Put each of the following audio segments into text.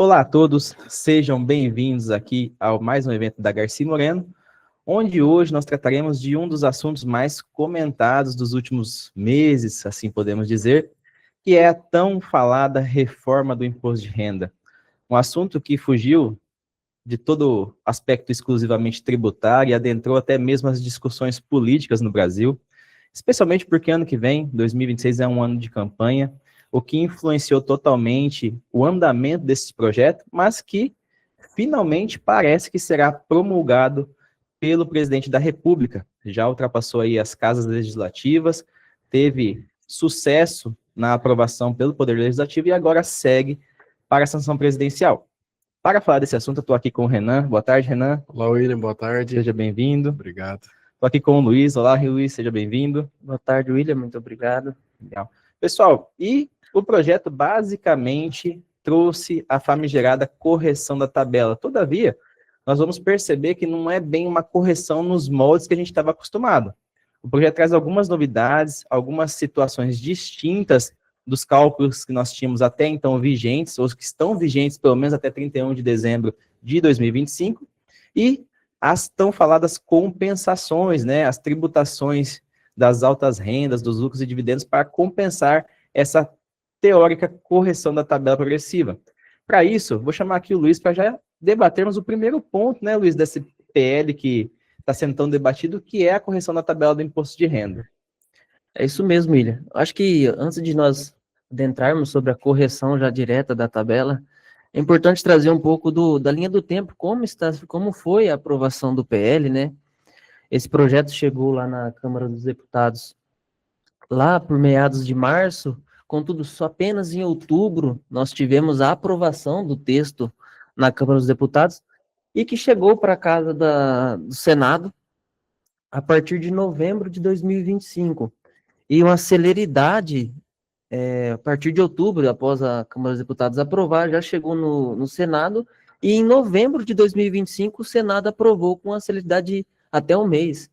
Olá a todos, sejam bem-vindos aqui ao mais um evento da Garcia Moreno, onde hoje nós trataremos de um dos assuntos mais comentados dos últimos meses, assim podemos dizer, que é a tão falada reforma do imposto de renda. Um assunto que fugiu de todo aspecto exclusivamente tributário e adentrou até mesmo as discussões políticas no Brasil, especialmente porque ano que vem, 2026, é um ano de campanha, o que influenciou totalmente o andamento desse projeto, mas que finalmente parece que será promulgado pelo presidente da República. Já ultrapassou aí as casas legislativas, teve sucesso na aprovação pelo Poder Legislativo e agora segue para a sanção presidencial. Para falar desse assunto, eu estou aqui com o Renan. Boa tarde, Renan. Olá, William. Boa tarde. Seja bem-vindo. Obrigado. Estou aqui com o Luiz. Olá, Luiz. Seja bem-vindo. Boa tarde, William. Muito obrigado. Legal. Pessoal, e o projeto basicamente trouxe a famigerada correção da tabela. Todavia, nós vamos perceber que não é bem uma correção nos moldes que a gente estava acostumado. O projeto traz algumas novidades, algumas situações distintas dos cálculos que nós tínhamos até então vigentes, ou que estão vigentes pelo menos até 31 de dezembro de 2025, e as tão faladas compensações, né, as tributações das altas rendas, dos lucros e dividendos para compensar essa teórica correção da tabela progressiva. Para isso, vou chamar aqui o Luiz para já debatermos o primeiro ponto, né, Luiz, desse PL que está sendo tão debatido, que é a correção da tabela do imposto de renda. É isso mesmo, William. Acho que antes de nós adentrarmos sobre a correção já direta da tabela, é importante trazer um pouco da linha do tempo, como foi a aprovação do PL, né? Esse projeto chegou lá na Câmara dos Deputados lá por meados de março, contudo, só apenas em outubro nós tivemos a aprovação do texto na Câmara dos Deputados e que chegou para a casa do Senado a partir de novembro de 2025. E uma celeridade, a partir de outubro, após a Câmara dos Deputados aprovar, já chegou no Senado, e em novembro de 2025 o Senado aprovou com uma celeridade até um mês.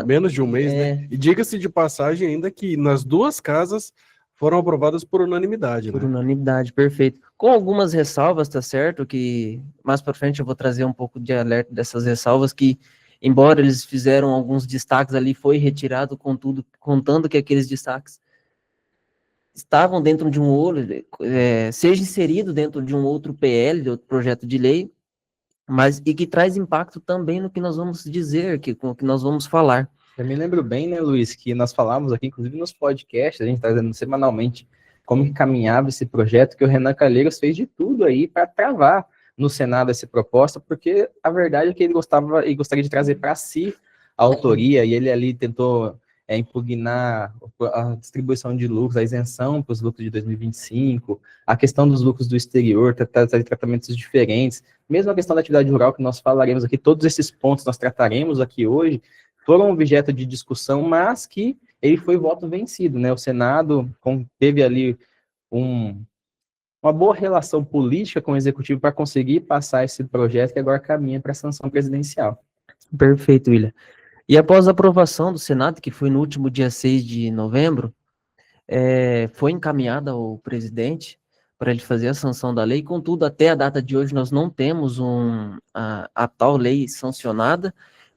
Menos de um mês, né? E diga-se de passagem ainda que nas duas casas foram aprovadas por unanimidade, Por né? unanimidade, perfeito. Com algumas ressalvas, tá certo? Que mais para frente eu vou trazer um pouco de alerta dessas ressalvas, que embora eles fizeram alguns destaques ali, foi retirado, contudo, contando que aqueles destaques estavam dentro de um outro, seja inserido dentro de um outro PL, de outro projeto de lei, mas e que traz impacto também no que nós vamos dizer, com o que nós vamos falar. Eu me lembro bem, né, Luiz, que nós falávamos aqui, inclusive nos podcasts, a gente está dizendo semanalmente como que caminhava esse projeto, que o Renan Calheiros fez de tudo aí para travar no Senado essa proposta, porque a verdade é que ele gostava e gostaria de trazer para si a autoria, e ele ali tentou impugnar a distribuição de lucros, a isenção para os lucros de 2025, a questão dos lucros do exterior, trazer tratamentos diferentes, mesmo a questão da atividade rural, que nós falaremos aqui, todos esses pontos nós trataremos aqui hoje, foram objeto de discussão, mas que ele foi voto vencido, né? O Senado teve ali uma boa relação política com o Executivo para conseguir passar esse projeto que agora caminha para a sanção presidencial. Perfeito, William. E após a aprovação do Senado, que foi no último dia 6 de novembro, foi encaminhada ao presidente para ele fazer a sanção da lei. Contudo, até a data de hoje, nós não temos a tal lei sancionada,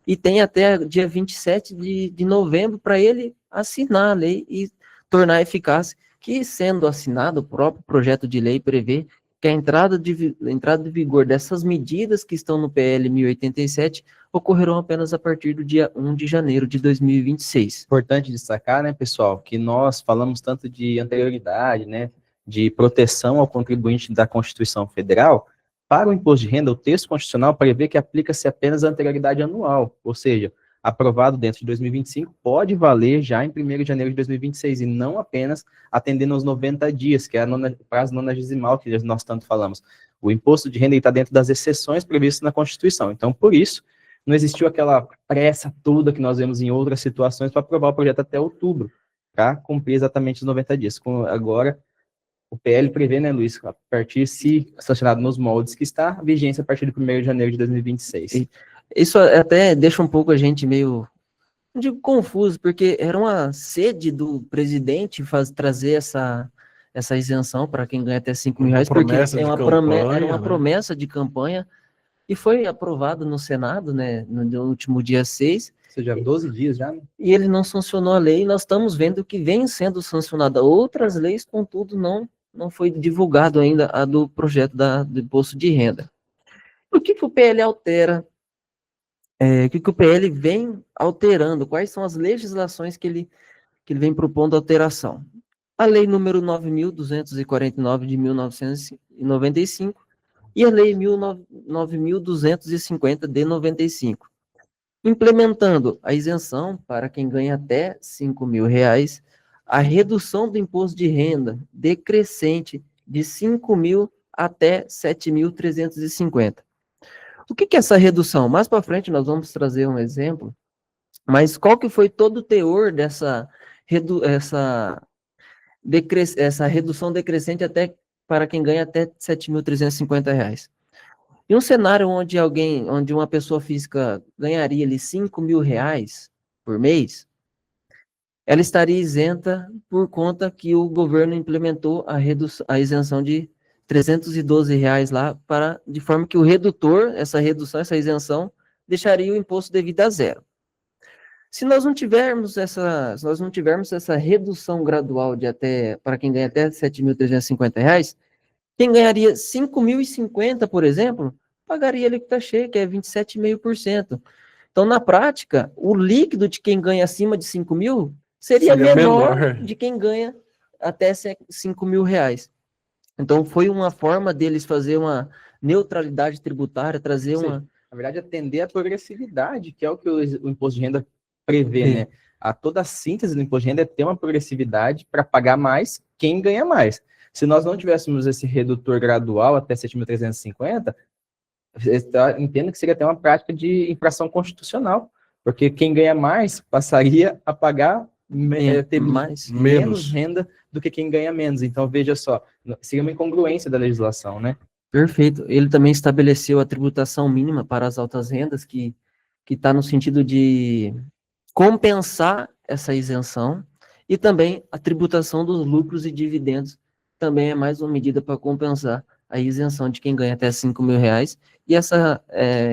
e tem até dia 27 de novembro para ele assinar a lei e tornar eficaz, que, sendo assinado, o próprio projeto de lei prevê que a entrada de vigor dessas medidas que estão no PL 1087 ocorrerão apenas a partir do dia 1 de janeiro de 2026. Importante destacar, né, pessoal, que nós falamos tanto de anterioridade, né, de proteção ao contribuinte da Constituição Federal. Para o imposto de renda, o texto constitucional prevê que aplica-se apenas a anterioridade anual, ou seja, aprovado dentro de 2025, pode valer já em 1º de janeiro de 2026, e não apenas atendendo aos 90 dias, que é o prazo nonagesimal que nós tanto falamos. O imposto de renda está dentro das exceções previstas na Constituição. Então, por isso, não existiu aquela pressa toda que nós vemos em outras situações para aprovar o projeto até outubro, para cumprir exatamente os 90 dias. Agora, o PL prevê, né, Luiz, a partir, se sancionado nos moldes que está, a vigência a partir de 1º de janeiro de 2026. Isso até deixa um pouco a gente meio, não digo confuso, porque era uma sede do presidente trazer essa isenção para quem ganha até 5 mil reais, Uma porque promessa é de uma campanha, era uma né? promessa de campanha, e foi aprovado no Senado, né, no último dia 6, Ou seja, 12 dias já, né? e ele não sancionou a lei, e nós estamos vendo que vem sendo sancionada outras leis, contudo, não foi divulgado ainda a do projeto do imposto de renda. O que o PL altera? O que o PL vem alterando? Quais são as legislações que ele vem propondo alteração? A lei número 9.249 de 1995 e a lei 9.250 de 95, implementando a isenção para quem ganha até 5 mil reais, a redução do imposto de renda decrescente de 5 mil até 7.350. O que é essa redução? Mais para frente nós vamos trazer um exemplo, mas qual que foi todo o teor dessa essa redução decrescente até para quem ganha até R$ 7.350. Em um cenário onde uma pessoa física ganharia ali 5 mil reais por mês, ela estaria isenta por conta que o governo implementou a isenção de R$ 312 lá, de forma que o redutor, essa isenção, deixaria o imposto devido a zero. Se nós não tivermos essa redução gradual para quem ganha até R$ 7.350, quem ganharia R$ 5.050, por exemplo, pagaria a alíquota cheia, que é 27,5%. Então, na prática, o líquido de quem ganha acima de 5 mil seria menor de quem ganha até 5 mil reais. Então, foi uma forma deles fazer uma neutralidade tributária, trazer uma... Na verdade, atender a progressividade, que é o que o imposto de renda prevê, né? Toda a síntese do imposto de renda é ter uma progressividade para pagar mais quem ganha mais. Se nós não tivéssemos esse redutor gradual até 7.350, entendo que seria até uma prática de infração constitucional, porque quem ganha mais passaria a pagar ter menos renda do que quem ganha menos. Então, veja só, seria uma incongruência da legislação, né? Perfeito. Ele também estabeleceu a tributação mínima para as altas rendas, que está no sentido de compensar essa isenção, e também a tributação dos lucros e dividendos também é mais uma medida para compensar a isenção de quem ganha até 5 mil reais e essa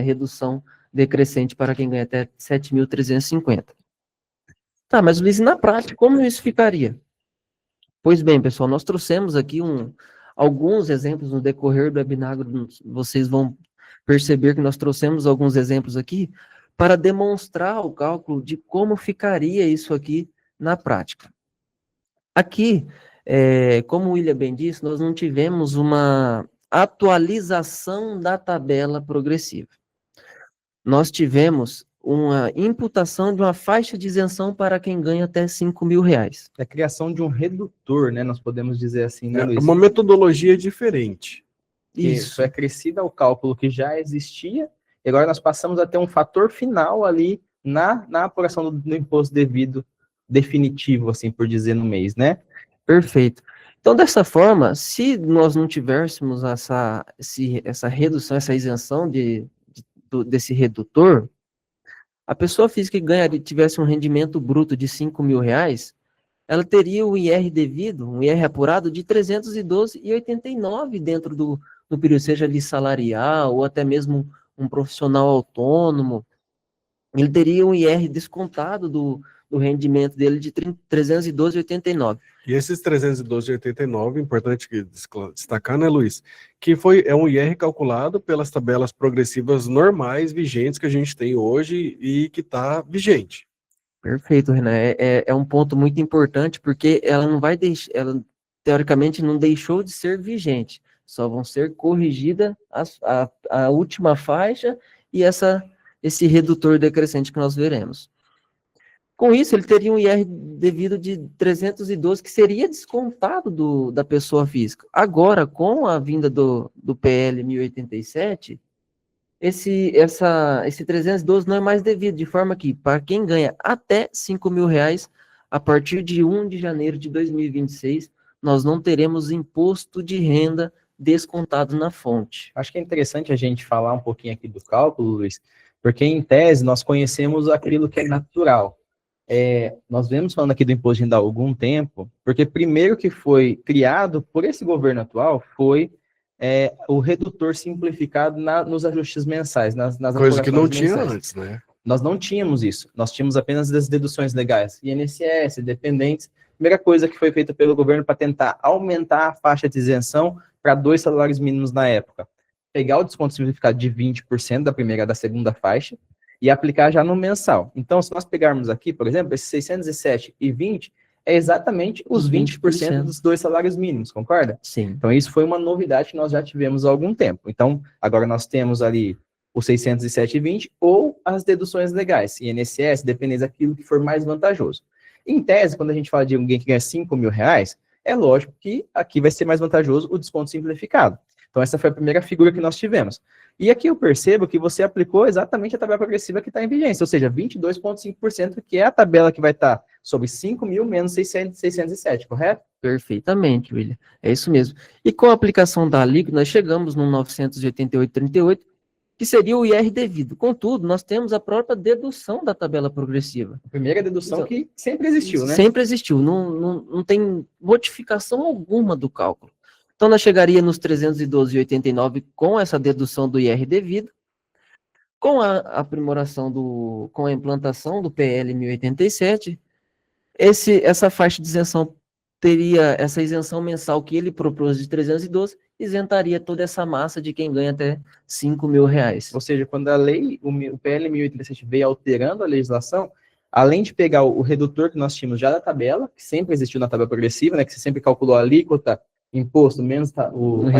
redução decrescente para quem ganha até 7.350. Tá, mas Luiz, na prática, como isso ficaria? Pois bem, pessoal, nós trouxemos aqui alguns exemplos no decorrer do webinar, vocês vão perceber que nós trouxemos alguns exemplos aqui para demonstrar o cálculo de como ficaria isso aqui na prática. Aqui, como o William bem disse, nós não tivemos uma atualização da tabela progressiva. Nós tivemos uma imputação de uma faixa de isenção para quem ganha até 5 mil reais. É a criação de um redutor, né? Nós podemos dizer assim, né, Luiz? Uma metodologia diferente. Isso é crescida ao cálculo que já existia, e agora nós passamos a ter um fator final ali na apuração do imposto devido definitivo, assim por dizer, no mês, né? Perfeito. Então, dessa forma, se nós não tivéssemos essa redução, essa isenção desse redutor, a pessoa física que tivesse um rendimento bruto de 5 mil reais, ela teria o IR devido, um IR apurado de 312,89 dentro do período, seja ali salarial ou até mesmo um profissional autônomo. Ele teria um IR descontado do rendimento dele de 312,89. E esses 312,89, importante destacar, né, Luiz, que é um IR calculado pelas tabelas progressivas normais vigentes que a gente tem hoje e que está vigente. Perfeito, Renan. É um ponto muito importante, porque ela não vai deixar, ela teoricamente não deixou de ser vigente, só vão ser corrigida a última faixa e esse redutor decrescente que nós veremos. Com isso, ele teria um IR devido de 312, que seria descontado da pessoa física. Agora, com a vinda do PL 1087, esse 312 não é mais devido, de forma que, para quem ganha até 5 mil reais, a partir de 1 de janeiro de 2026, nós não teremos imposto de renda descontado na fonte. Acho que é interessante a gente falar um pouquinho aqui do cálculo, Luiz, porque em tese nós conhecemos aquilo que é natural. Nós vemos falando aqui do imposto de renda há algum tempo, porque primeiro que foi criado por esse governo atual foi o redutor simplificado nos ajustes mensais, nas Coisa que não apurações tinha mensais. antes, né? Nós não tínhamos isso, nós tínhamos apenas as deduções legais, INSS, dependentes. Primeira coisa que foi feita pelo governo para tentar aumentar a faixa de isenção para 2 salários mínimos na época. Pegar o desconto simplificado de 20% da primeira e da segunda faixa e aplicar já no mensal. Então, se nós pegarmos aqui, por exemplo, esse 607,20 é exatamente os 20% dos 2 salários mínimos, concorda? Sim. Então, isso foi uma novidade que nós já tivemos há algum tempo. Então, agora nós temos ali o 607,20 ou as deduções legais, INSS, dependendo daquilo que for mais vantajoso. Em tese, quando a gente fala de alguém que ganha R$5.000, é lógico que aqui vai ser mais vantajoso o desconto simplificado. Então, essa foi a primeira figura que nós tivemos. E aqui eu percebo que você aplicou exatamente a tabela progressiva que está em vigência, ou seja, 22,5%, que é a tabela que vai estar sobre 5.000 menos 607, correto? Perfeitamente, William. É isso mesmo. E com a aplicação da alíquota, nós chegamos no 988,38, que seria o IR devido. Contudo, nós temos a própria dedução da tabela progressiva. A primeira dedução Então, que sempre existiu, né? Sempre existiu. Não tem modificação alguma do cálculo. Então, nós chegaria nos 312,89 com essa dedução do IR devido, com a aprimoração com a implantação do PL 1087, essa faixa de isenção teria essa isenção mensal que ele propôs de 312, isentaria toda essa massa de quem ganha até R$5.000. Ou seja, quando a lei, o PL 1087 veio alterando a legislação, além de pegar o redutor que nós tínhamos já da tabela, que sempre existiu na tabela progressiva, né, que você sempre calculou a alíquota, imposto menos a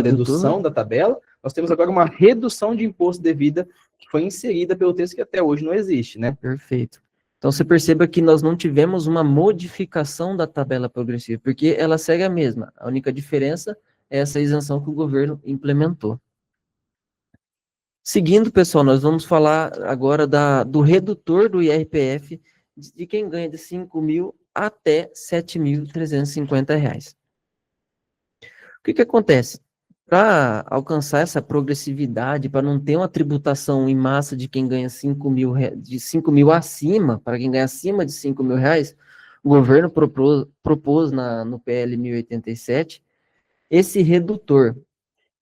dedução da tabela, nós temos agora uma redução de imposto devida que foi inserida pelo texto que até hoje não existe, né? Perfeito. Então, você perceba que nós não tivemos uma modificação da tabela progressiva, porque ela segue a mesma. A única diferença é essa isenção que o governo implementou. Seguindo, pessoal, nós vamos falar agora do redutor do IRPF de quem ganha de R$5.000 até R$7.350. O que acontece? Para alcançar essa progressividade, para não ter uma tributação em massa de quem ganha de 5.000 acima, para quem ganha acima de R$5.000, o governo propôs no PL 1087 esse redutor.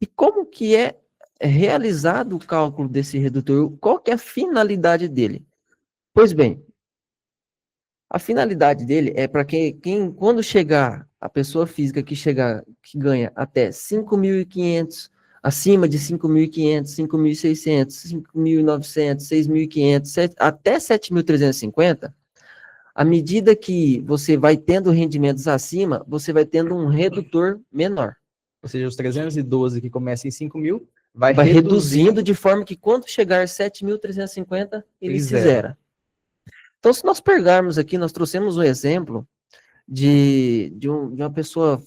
E como que é realizado o cálculo desse redutor? Qual que é a finalidade dele? Pois bem, a finalidade dele é para quando chegar a pessoa física que ganha até 5.500, acima de 5.500, 5.600, 5.900, 6.500, até 7.350, à medida que você vai tendo rendimentos acima, você vai tendo um redutor menor. Ou seja, os 312 que começam em 5.000, vai reduzindo de forma que quando chegar a 7.350, ele se zera. Então, se nós pegarmos aqui, nós trouxemos um exemplo de uma pessoa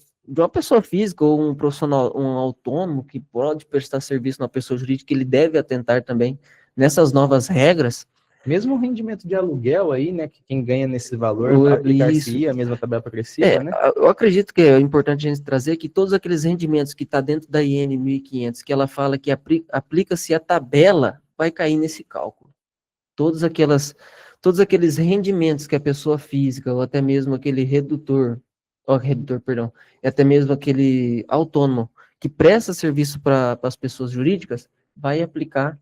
física ou um profissional, um autônomo que pode prestar serviço na pessoa jurídica, ele deve atentar também nessas novas regras. Mesmo o rendimento de aluguel aí, né, que quem ganha nesse valor aplicar-se a mesma tabela progressiva, né? Eu acredito que é importante a gente trazer que todos aqueles rendimentos que está dentro da IN 1500, que ela fala que aplica-se a tabela, vai cair nesse cálculo. Todos aqueles rendimentos que a pessoa física, ou até mesmo aquele e até mesmo aquele autônomo que presta serviço para as pessoas jurídicas, vai aplicar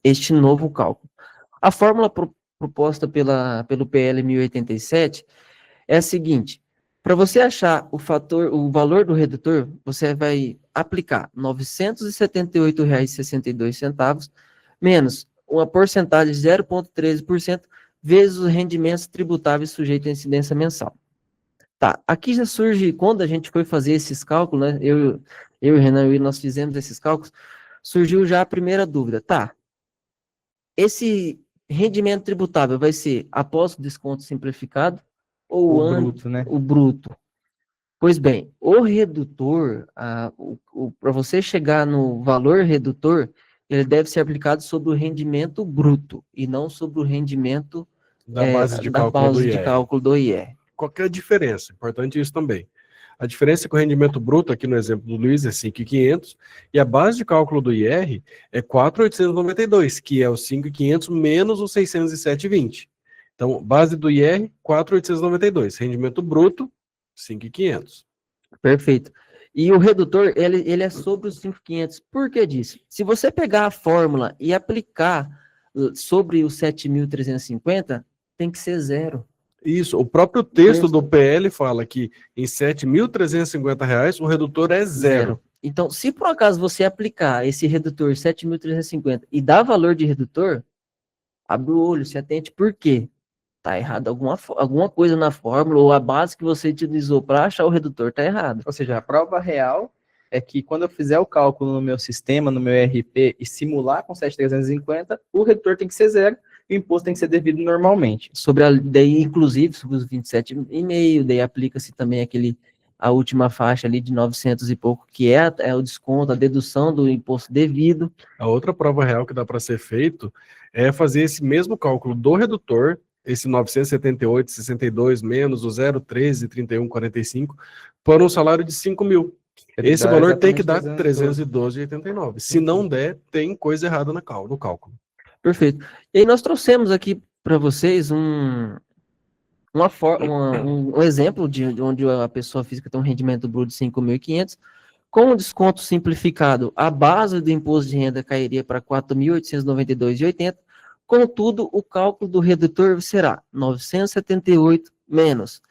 este novo cálculo. A fórmula proposta pelo PL 1087 é a seguinte: para você achar o valor do redutor, você vai aplicar R$ 978,62 menos uma porcentagem de 0,13% vezes os rendimentos tributáveis sujeitos à incidência mensal. Tá, aqui já surge, quando a gente foi fazer esses cálculos, né, eu e o Renan, nós fizemos esses cálculos, surgiu já a primeira dúvida. Tá, esse rendimento tributável vai ser após o desconto simplificado ou bruto, né? O bruto? Pois bem, o redutor, para você chegar no valor redutor, ele deve ser aplicado sobre o rendimento bruto e não sobre o rendimento da base de cálculo do IR. Qual que é a diferença? Importante isso também. A diferença com o rendimento bruto, aqui no exemplo do Luiz, é 5.500, e a base de cálculo do IR é 4.892, que é os 5.500 menos os 607,20. Então, base do IR, 4.892. Rendimento bruto, 5.500. Perfeito. E o redutor, ele é sobre os 5.500. Por que disso? Se você pegar a fórmula e aplicar sobre os 7.350, tem que ser zero. Isso, o próprio texto do PL fala que em R$ 7.350 o redutor é zero. Então, se por acaso você aplicar esse redutor 7.350 e dar valor de redutor, abre o olho, se atente, por quê? Tá errado alguma coisa na fórmula, ou a base que você utilizou para achar o redutor tá errado. Ou seja, a prova real é que quando eu fizer o cálculo no meu sistema, no meu ERP, e simular com 7.350, o redutor tem que ser zero, e o imposto tem que ser devido normalmente. Daí, inclusive, sobre os 27,5, daí aplica-se também a última faixa ali de 900 e pouco, que é o desconto, a dedução do imposto devido. A outra prova real que dá para ser feito é fazer esse mesmo cálculo do redutor, esse 978,62 menos o 0,1331,45, para um salário de 5.000. Esse valor tem que dar 312,89. Se não der, tem coisa errada no cálculo. Perfeito. E aí nós trouxemos aqui para vocês um exemplo de onde a pessoa física tem um rendimento bruto de 5.500, com o desconto simplificado, a base do imposto de renda cairia para 4.892,80, contudo, o cálculo do redutor será 978 menos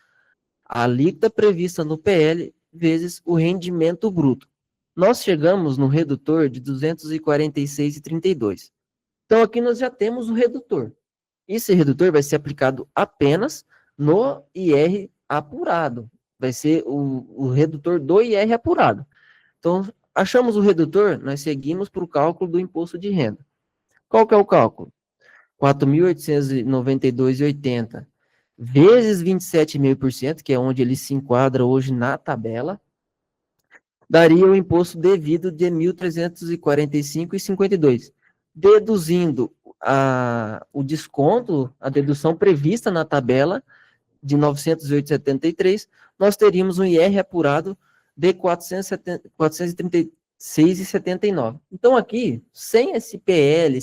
a alíquota prevista no PL vezes o rendimento bruto. Nós chegamos no redutor de 246,32. Então, aqui nós já temos o redutor. Esse redutor vai ser aplicado apenas no IR apurado. Vai ser o redutor do IR apurado. Então, achamos o redutor, nós seguimos para o cálculo do imposto de renda. Qual que é o cálculo? 4.892,80 vezes 27,5%, que é onde ele se enquadra hoje na tabela, daria o imposto devido de 1.345,52. Deduzindo o desconto, a dedução prevista na tabela de 908,73, nós teríamos um IR apurado de 436,79. Então aqui, sem esse PL,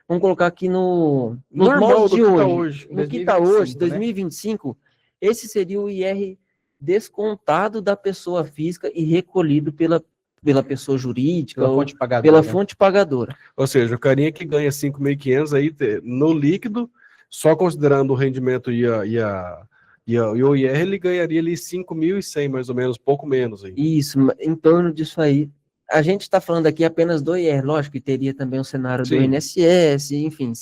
vamos colocar aqui nos moldes de hoje, no que está hoje, 2025, esse seria o IR descontado da pessoa física e recolhido pela pessoa jurídica ou pela fonte pagadora. Ou seja, o carinha que ganha 5.500 aí, no líquido, só considerando o rendimento e o IR, ele ganharia ali 5.100, mais ou menos, pouco menos. Aí. Isso, em torno disso aí. A gente está falando aqui apenas do IR, lógico que teria também o cenário do INSS, enfim,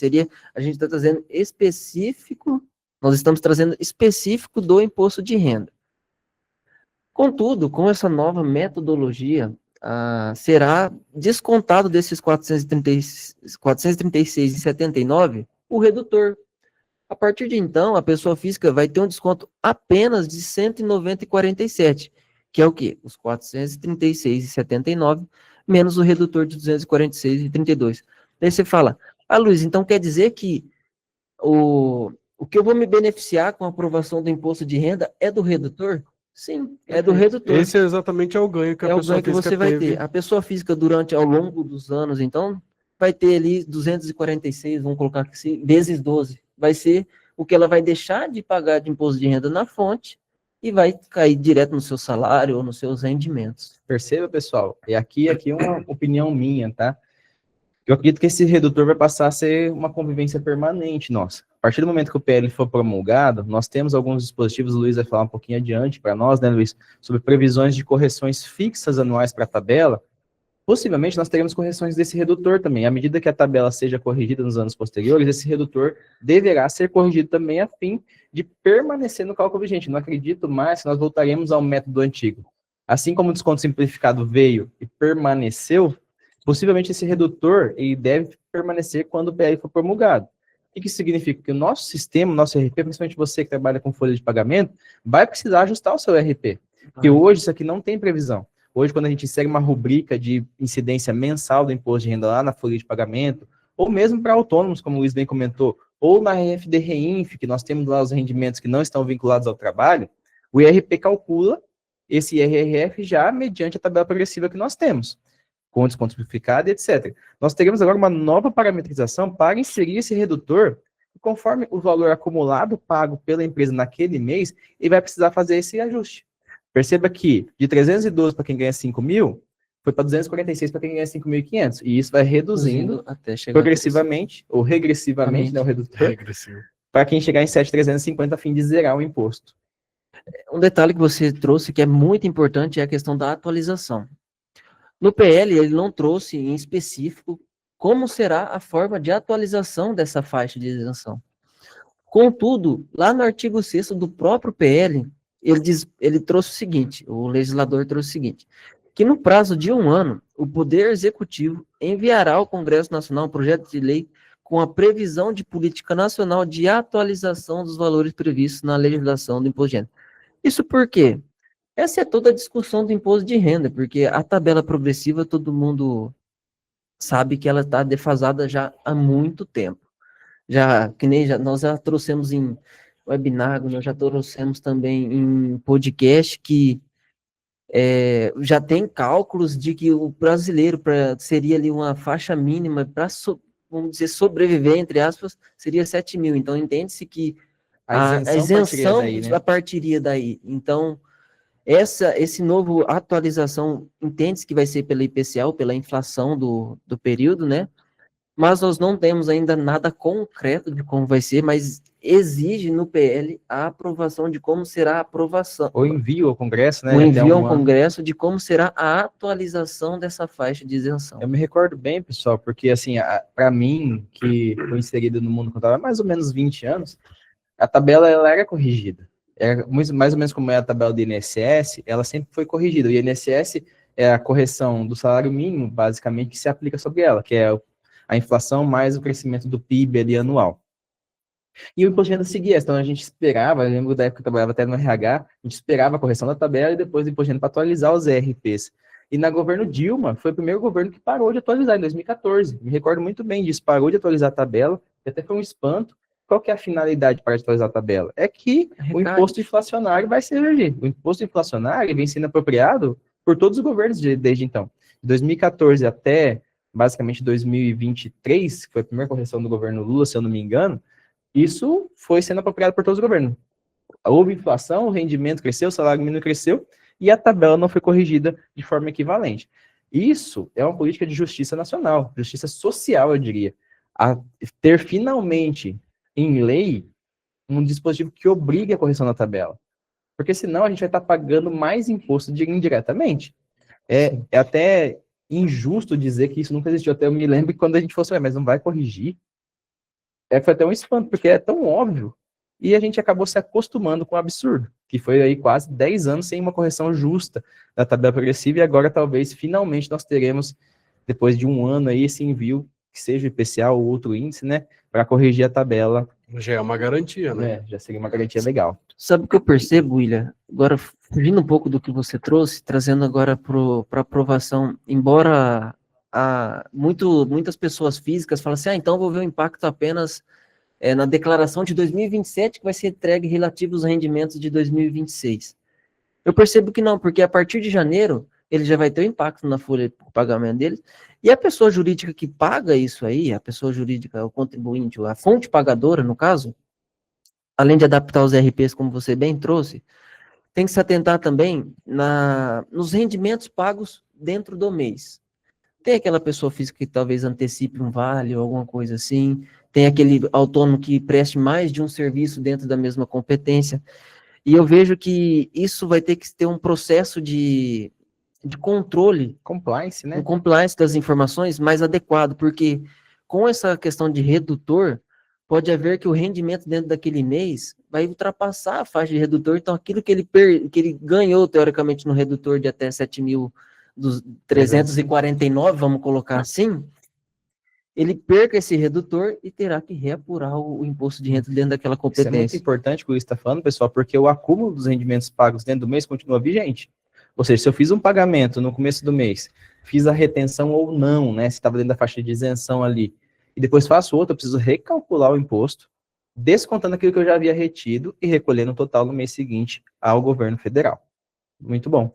a gente está trazendo específico, nós estamos trazendo específico do imposto de renda. Contudo, com essa nova metodologia, será descontado desses 436,79 o redutor. A partir de então, a pessoa física vai ter um desconto apenas de 190,47, que é o quê? Os 436,79 menos o redutor de 246,32. Daí você fala, Luiz, então quer dizer que o que eu vou me beneficiar com a aprovação do imposto de renda é do redutor? Sim, é do redutor. Esse é exatamente o ganho que a pessoa física você vai ter. A pessoa física, ao longo dos anos, então, vai ter ali 246, vamos colocar aqui, vezes 12. Vai ser o que ela vai deixar de pagar de imposto de renda na fonte e vai cair direto no seu salário ou nos seus rendimentos. Perceba, pessoal, e aqui é uma opinião minha, tá? Eu acredito que esse redutor vai passar a ser uma convivência permanente nossa. A partir do momento que o PL for promulgado, nós temos alguns dispositivos, o Luiz vai falar um pouquinho adiante para nós, né, Luiz, sobre previsões de correções fixas anuais para a tabela. Possivelmente nós teremos correções desse redutor também. À medida que a tabela seja corrigida nos anos posteriores, esse redutor deverá ser corrigido também a fim de permanecer no cálculo vigente. Não acredito mais que nós voltaremos ao método antigo. Assim como o desconto simplificado veio e permaneceu, possivelmente esse redutor ele deve permanecer quando o PL for promulgado. O que isso significa? Que o nosso sistema, o nosso RP, principalmente você que trabalha com folha de pagamento, vai precisar ajustar o seu RP. Porque hoje isso aqui não tem previsão. Hoje, quando a gente segue uma rubrica de incidência mensal do imposto de renda lá na folha de pagamento, ou mesmo para autônomos, como o Luiz bem comentou, ou na RFD Reinf, que nós temos lá os rendimentos que não estão vinculados ao trabalho, o IRP calcula esse IRRF já mediante a tabela progressiva que nós temos, com desconto simplificado e etc. Nós teremos agora uma nova parametrização para inserir esse redutor conforme o valor acumulado pago pela empresa naquele mês, ele vai precisar fazer esse ajuste. Perceba que de 312 para quem ganha 5 mil, foi para 246 para quem ganha 5.500. E isso vai reduzindo até chegar progressivamente, ou regressivamente, né, o redutor, Regressivo. para quem chegar em 7.350 a fim de zerar o imposto. Um detalhe que você trouxe que é muito importante é a questão da atualização. No PL, ele não trouxe em específico como será a forma de atualização dessa faixa de isenção. Contudo, lá no artigo 6º do próprio PL, ele trouxe o seguinte, o legislador trouxe o seguinte, que no prazo de 1 ano, o Poder Executivo enviará ao Congresso Nacional um projeto de lei com a previsão de política nacional de atualização dos valores previstos na legislação do imposto de renda. Isso por quê? Essa é toda a discussão do imposto de renda, porque a tabela progressiva todo mundo sabe que ela está defasada já há muito tempo. Nós já trouxemos em webinar, nós já trouxemos também em podcast que já tem cálculos de que o brasileiro seria ali uma faixa mínima para, vamos dizer, sobreviver, entre aspas, seria 7 mil. Então, entende-se que a isenção partiria daí. Então, esse novo atualização, entende-se que vai ser pela IPCA, pela inflação do período, né? Mas nós não temos ainda nada concreto de como vai ser, mas exige no PL a aprovação de como será a aprovação. O envio ao Congresso, né? O envio ao Congresso de como será a atualização dessa faixa de isenção. Eu me recordo bem, pessoal, porque, assim, para mim, que fui inserido no mundo contábil há mais ou menos 20 anos, a tabela ela era corrigida. Era mais ou menos como é a tabela do INSS, ela sempre foi corrigida. O INSS é a correção do salário mínimo, basicamente, que se aplica sobre ela, que é a inflação mais o crescimento do PIB ali anual. E o imposto de renda seguia, então a gente esperava, eu lembro da época que eu trabalhava até no RH, a gente esperava a correção da tabela e depois o imposto de renda para atualizar os ERPs. E na governo Dilma, foi o primeiro governo que parou de atualizar, em 2014. Me recordo muito bem disso, parou de atualizar a tabela, e até foi um espanto. Qual que é a finalidade para atualizar a tabela? É que o imposto inflacionário vai se reagir. O imposto inflacionário vem sendo apropriado por todos os governos desde então. De 2014 até, basicamente, 2023, que foi a primeira correção do governo Lula, se eu não me engano, isso foi sendo apropriado por todos os governos. Houve inflação, o rendimento cresceu, o salário mínimo cresceu, e a tabela não foi corrigida de forma equivalente. Isso é uma política de justiça nacional, justiça social, eu diria. A ter finalmente em lei um dispositivo que obrigue a correção da tabela. Porque senão a gente vai estar pagando mais imposto indiretamente. É até injusto dizer que isso nunca existiu. Até eu me lembro que quando a gente fosse, mas não vai corrigir? Foi até um espanto, porque é tão óbvio. E a gente acabou se acostumando com o absurdo, que foi aí quase 10 anos sem uma correção justa da tabela progressiva, e agora talvez finalmente nós teremos, depois de 1 ano aí, esse envio, que seja o IPCA ou outro índice, né, para corrigir a tabela. Já é uma garantia, né? Já seria uma garantia legal. Sabe o que eu percebo, William? Agora, fugindo um pouco do que você trouxe, trazendo agora para aprovação, embora muitas pessoas físicas falam assim, então vou ver o impacto apenas na declaração de 2027, que vai ser entregue relativo aos rendimentos de 2026. Eu percebo que não, porque a partir de janeiro, ele já vai ter um impacto na folha de pagamento deles, e a pessoa jurídica que paga isso aí, a pessoa jurídica, o contribuinte, a fonte pagadora, no caso, além de adaptar os RPs, como você bem trouxe, tem que se atentar também nos rendimentos pagos dentro do mês. Tem aquela pessoa física que talvez antecipe um vale ou alguma coisa assim, tem aquele autônomo que preste mais de um serviço dentro da mesma competência, e eu vejo que isso vai ter que ter um processo de controle, compliance, né? Um compliance das informações mais adequado, porque com essa questão de redutor, pode haver que o rendimento dentro daquele mês vai ultrapassar a faixa de redutor, então aquilo que ele ganhou, teoricamente, no redutor de até 7.349, vamos colocar assim, ele perca esse redutor e terá que reapurar o imposto de renda dentro daquela competência. Isso é muito importante o que o Luiz está falando, pessoal, porque o acúmulo dos rendimentos pagos dentro do mês continua vigente. Ou seja, se eu fiz um pagamento no começo do mês, fiz a retenção ou não, né, se estava dentro da faixa de isenção ali, e depois faço outro, eu preciso recalcular o imposto, descontando aquilo que eu já havia retido e recolhendo o total no mês seguinte ao governo federal. Muito bom.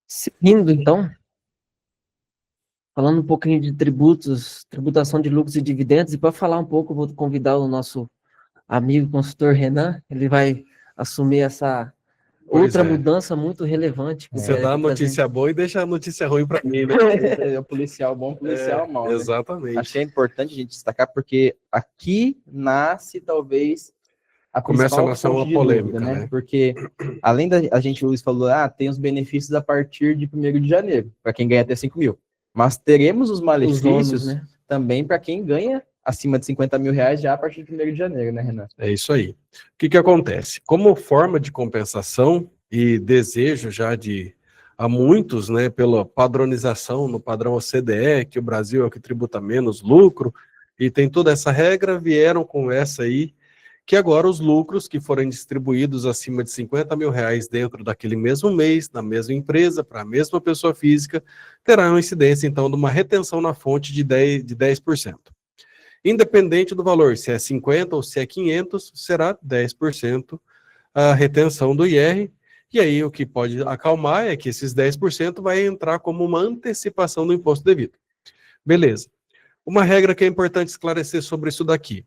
Seguindo, então, falando um pouquinho de tributos, tributação de lucros e dividendos, e para falar um pouco, eu vou convidar o nosso amigo consultor Renan, ele vai assumir essa Pois outra é. mudança muito relevante. Que Você é dá a aqui pra notícia boa e deixa a notícia ruim para mim, né? É o policial bom, policial mau, né? Exatamente. Acho que é importante a gente destacar, porque aqui nasce, talvez, a Começa a principal nascer uma fonte de polêmica, dúvida, né? Porque, além da a gente, o Luiz falou, tem os benefícios a partir de 1º de janeiro, para quem ganha até 5 mil. Mas teremos os Os malefícios ônus, né? também para quem ganha acima de 50 mil reais já a partir de 1º de janeiro, né, Renan? É isso aí. O que acontece? Como forma de compensação e desejo já de há muitos, né, pela padronização no padrão OCDE, que o Brasil é o que tributa menos lucro, e tem toda essa regra, vieram com essa aí, que agora os lucros que forem distribuídos acima de 50 mil reais dentro daquele mesmo mês, na mesma empresa, para a mesma pessoa física, terá uma incidência, então, de uma retenção na fonte de 10%. Independente do valor, se é 50 ou se é 500, será 10% a retenção do IR, e aí o que pode acalmar é que esses 10% vai entrar como uma antecipação do imposto devido. Beleza. Uma regra que é importante esclarecer sobre isso daqui.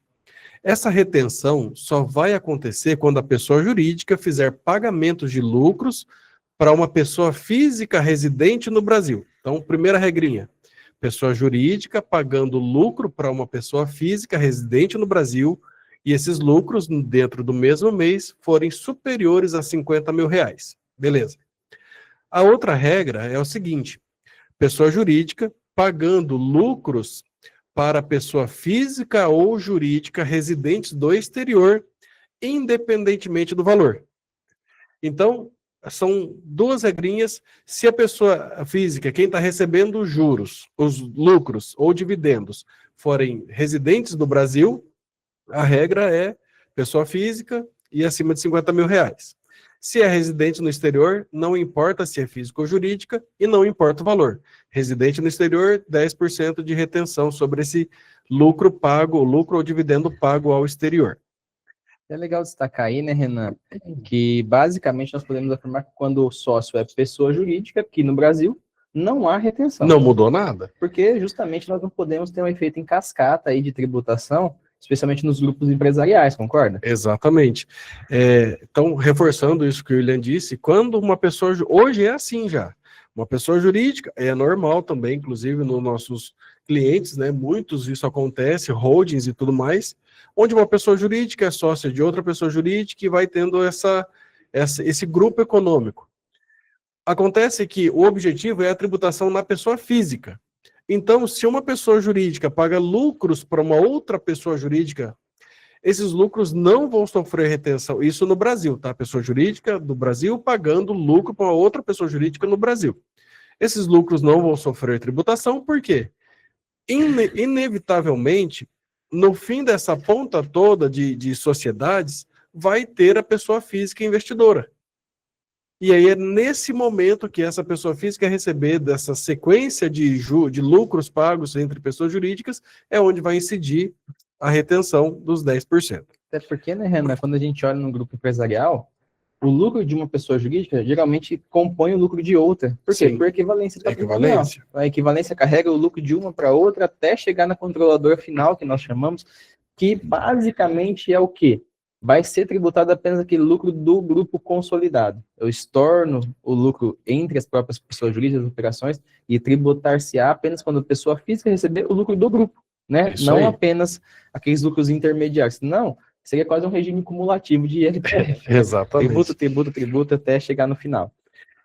Essa retenção só vai acontecer quando a pessoa jurídica fizer pagamentos de lucros para uma pessoa física residente no Brasil. Então, primeira regrinha, pessoa jurídica pagando lucro para uma pessoa física residente no Brasil e esses lucros, dentro do mesmo mês, forem superiores a 50 mil reais. Beleza. A outra regra é o seguinte, pessoa jurídica pagando lucros para pessoa física ou jurídica residentes do exterior, independentemente do valor. Então, são duas regrinhas. Se a pessoa física, quem está recebendo os juros, os lucros ou dividendos, forem residentes do Brasil, a regra é pessoa física e acima de 50 mil reais. Se é residente no exterior, não importa se é física ou jurídica e não importa o valor. Residente no exterior, 10% de retenção sobre esse lucro pago, lucro ou dividendo pago ao exterior. É legal destacar aí, né, Renan, que basicamente nós podemos afirmar que quando o sócio é pessoa jurídica, aqui no Brasil, não há retenção. Não mudou nada. Porque justamente nós não podemos ter um efeito em cascata aí de tributação, especialmente nos grupos empresariais, concorda? Exatamente. Então, reforçando isso que o William disse, quando uma pessoa, hoje é assim já, uma pessoa jurídica, é normal também, inclusive nos nossos clientes, né, muitos isso acontece, holdings e tudo mais, onde uma pessoa jurídica é sócia de outra pessoa jurídica e vai tendo esse grupo econômico. Acontece que o objetivo é a tributação na pessoa física. Então, se uma pessoa jurídica paga lucros para uma outra pessoa jurídica, esses lucros não vão sofrer retenção. Isso no Brasil, tá? Pessoa jurídica do Brasil pagando lucro para uma outra pessoa jurídica no Brasil. Esses lucros não vão sofrer tributação, por quê? Inevitavelmente, no fim dessa ponta toda de sociedades, vai ter a pessoa física investidora. E aí é nesse momento que essa pessoa física receber dessa sequência de lucros pagos entre pessoas jurídicas, é onde vai incidir a retenção dos 10%. Até porque, né, Renan, quando a gente olha no grupo empresarial, o lucro de uma pessoa jurídica geralmente compõe o lucro de outra. Por quê? Sim. Por equivalência. Equivalência. A equivalência carrega o lucro de uma para outra até chegar na controladora final, que nós chamamos, que basicamente é o quê? Vai ser tributado apenas aquele lucro do grupo consolidado. Eu estorno o lucro entre as próprias pessoas jurídicas, as operações, e tributar-se-á apenas quando a pessoa física receber o lucro do grupo, né? Isso não aí. Apenas aqueles lucros intermediários. Não, seria quase um regime cumulativo de IRPF. Exatamente. Tributo, até chegar no final.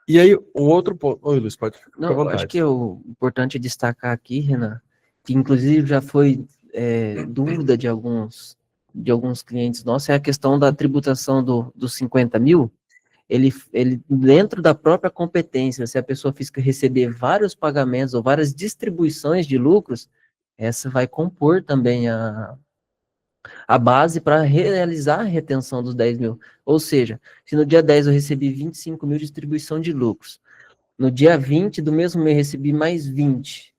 E aí, um outro ponto... Oi, Luiz, pode ficar à vontade. Acho que o importante destacar aqui, Renan, que inclusive já foi dúvida de alguns clientes nossos, é a questão da tributação dos 50 mil. Ele dentro da própria competência, se a pessoa física receber vários pagamentos ou várias distribuições de lucros, essa vai compor também a base para realizar a retenção dos 10 mil. Ou seja, se no dia 10 eu recebi 25 mil de distribuição de lucros, no dia 20 do mesmo mês eu recebi mais 20,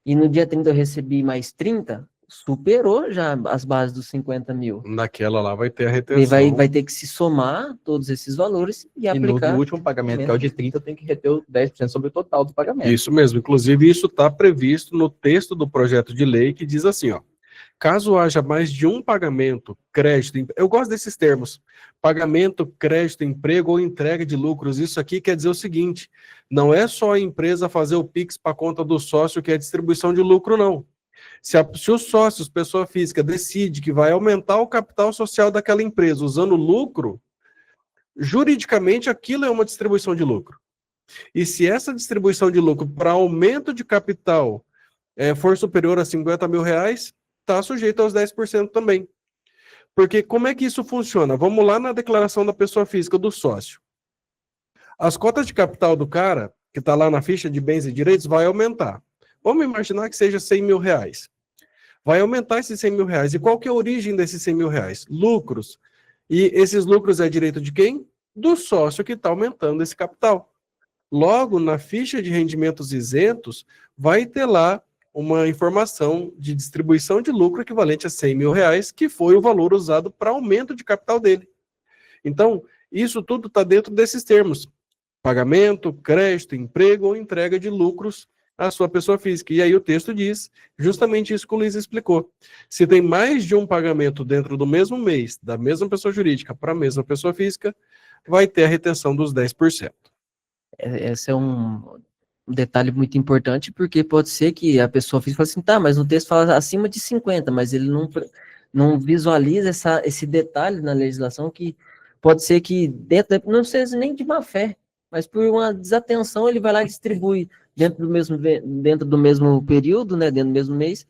e no dia 30 eu recebi mais 30, superou já as bases dos 50 mil. Naquela lá vai ter a Ele retenção. vai ter que se somar todos esses valores e E no aplicar. último pagamento, que é o de 30, eu tenho que reter o 10% sobre o total do pagamento. Isso mesmo. Inclusive, isso está previsto no texto do projeto de lei, que diz assim, ó. Caso haja mais de um pagamento, crédito, eu gosto desses termos, pagamento, crédito, emprego ou entrega de lucros, isso aqui quer dizer o seguinte, não é só a empresa fazer o Pix para a conta do sócio, que é a distribuição de lucro, não. Se os sócios, pessoa física, decide que vai aumentar o capital social daquela empresa usando lucro, juridicamente aquilo é uma distribuição de lucro. E se essa distribuição de lucro para aumento de capital for superior a 50 mil reais, está sujeito aos 10% também. Porque como é que isso funciona? Vamos lá na declaração da pessoa física, do sócio. As cotas de capital do cara, que está lá na ficha de bens e direitos, vai aumentar. Vamos imaginar que seja 100 mil reais. Vai aumentar esses 100 mil reais. E qual que é a origem desses 100 mil reais? Lucros. E esses lucros é direito de quem? Do sócio que está aumentando esse capital. Logo, na ficha de rendimentos isentos, vai ter lá uma informação de distribuição de lucro equivalente a 100 mil reais, que foi o valor usado para aumento de capital dele. Então, isso tudo está dentro desses termos. Pagamento, crédito, emprego ou entrega de lucros à sua pessoa física. E aí o texto diz justamente isso que o Luiz explicou. Se tem mais de um pagamento dentro do mesmo mês, da mesma pessoa jurídica para a mesma pessoa física, vai ter a retenção dos 10%. Esse é um detalhe muito importante, porque pode ser que a pessoa física fale assim, tá, mas no texto fala acima de 50, mas ele não visualiza esse detalhe na legislação, que pode ser que dentro, não seja nem de má fé, mas por uma desatenção ele vai lá e distribui dentro do mesmo período, né, dentro do mesmo mês,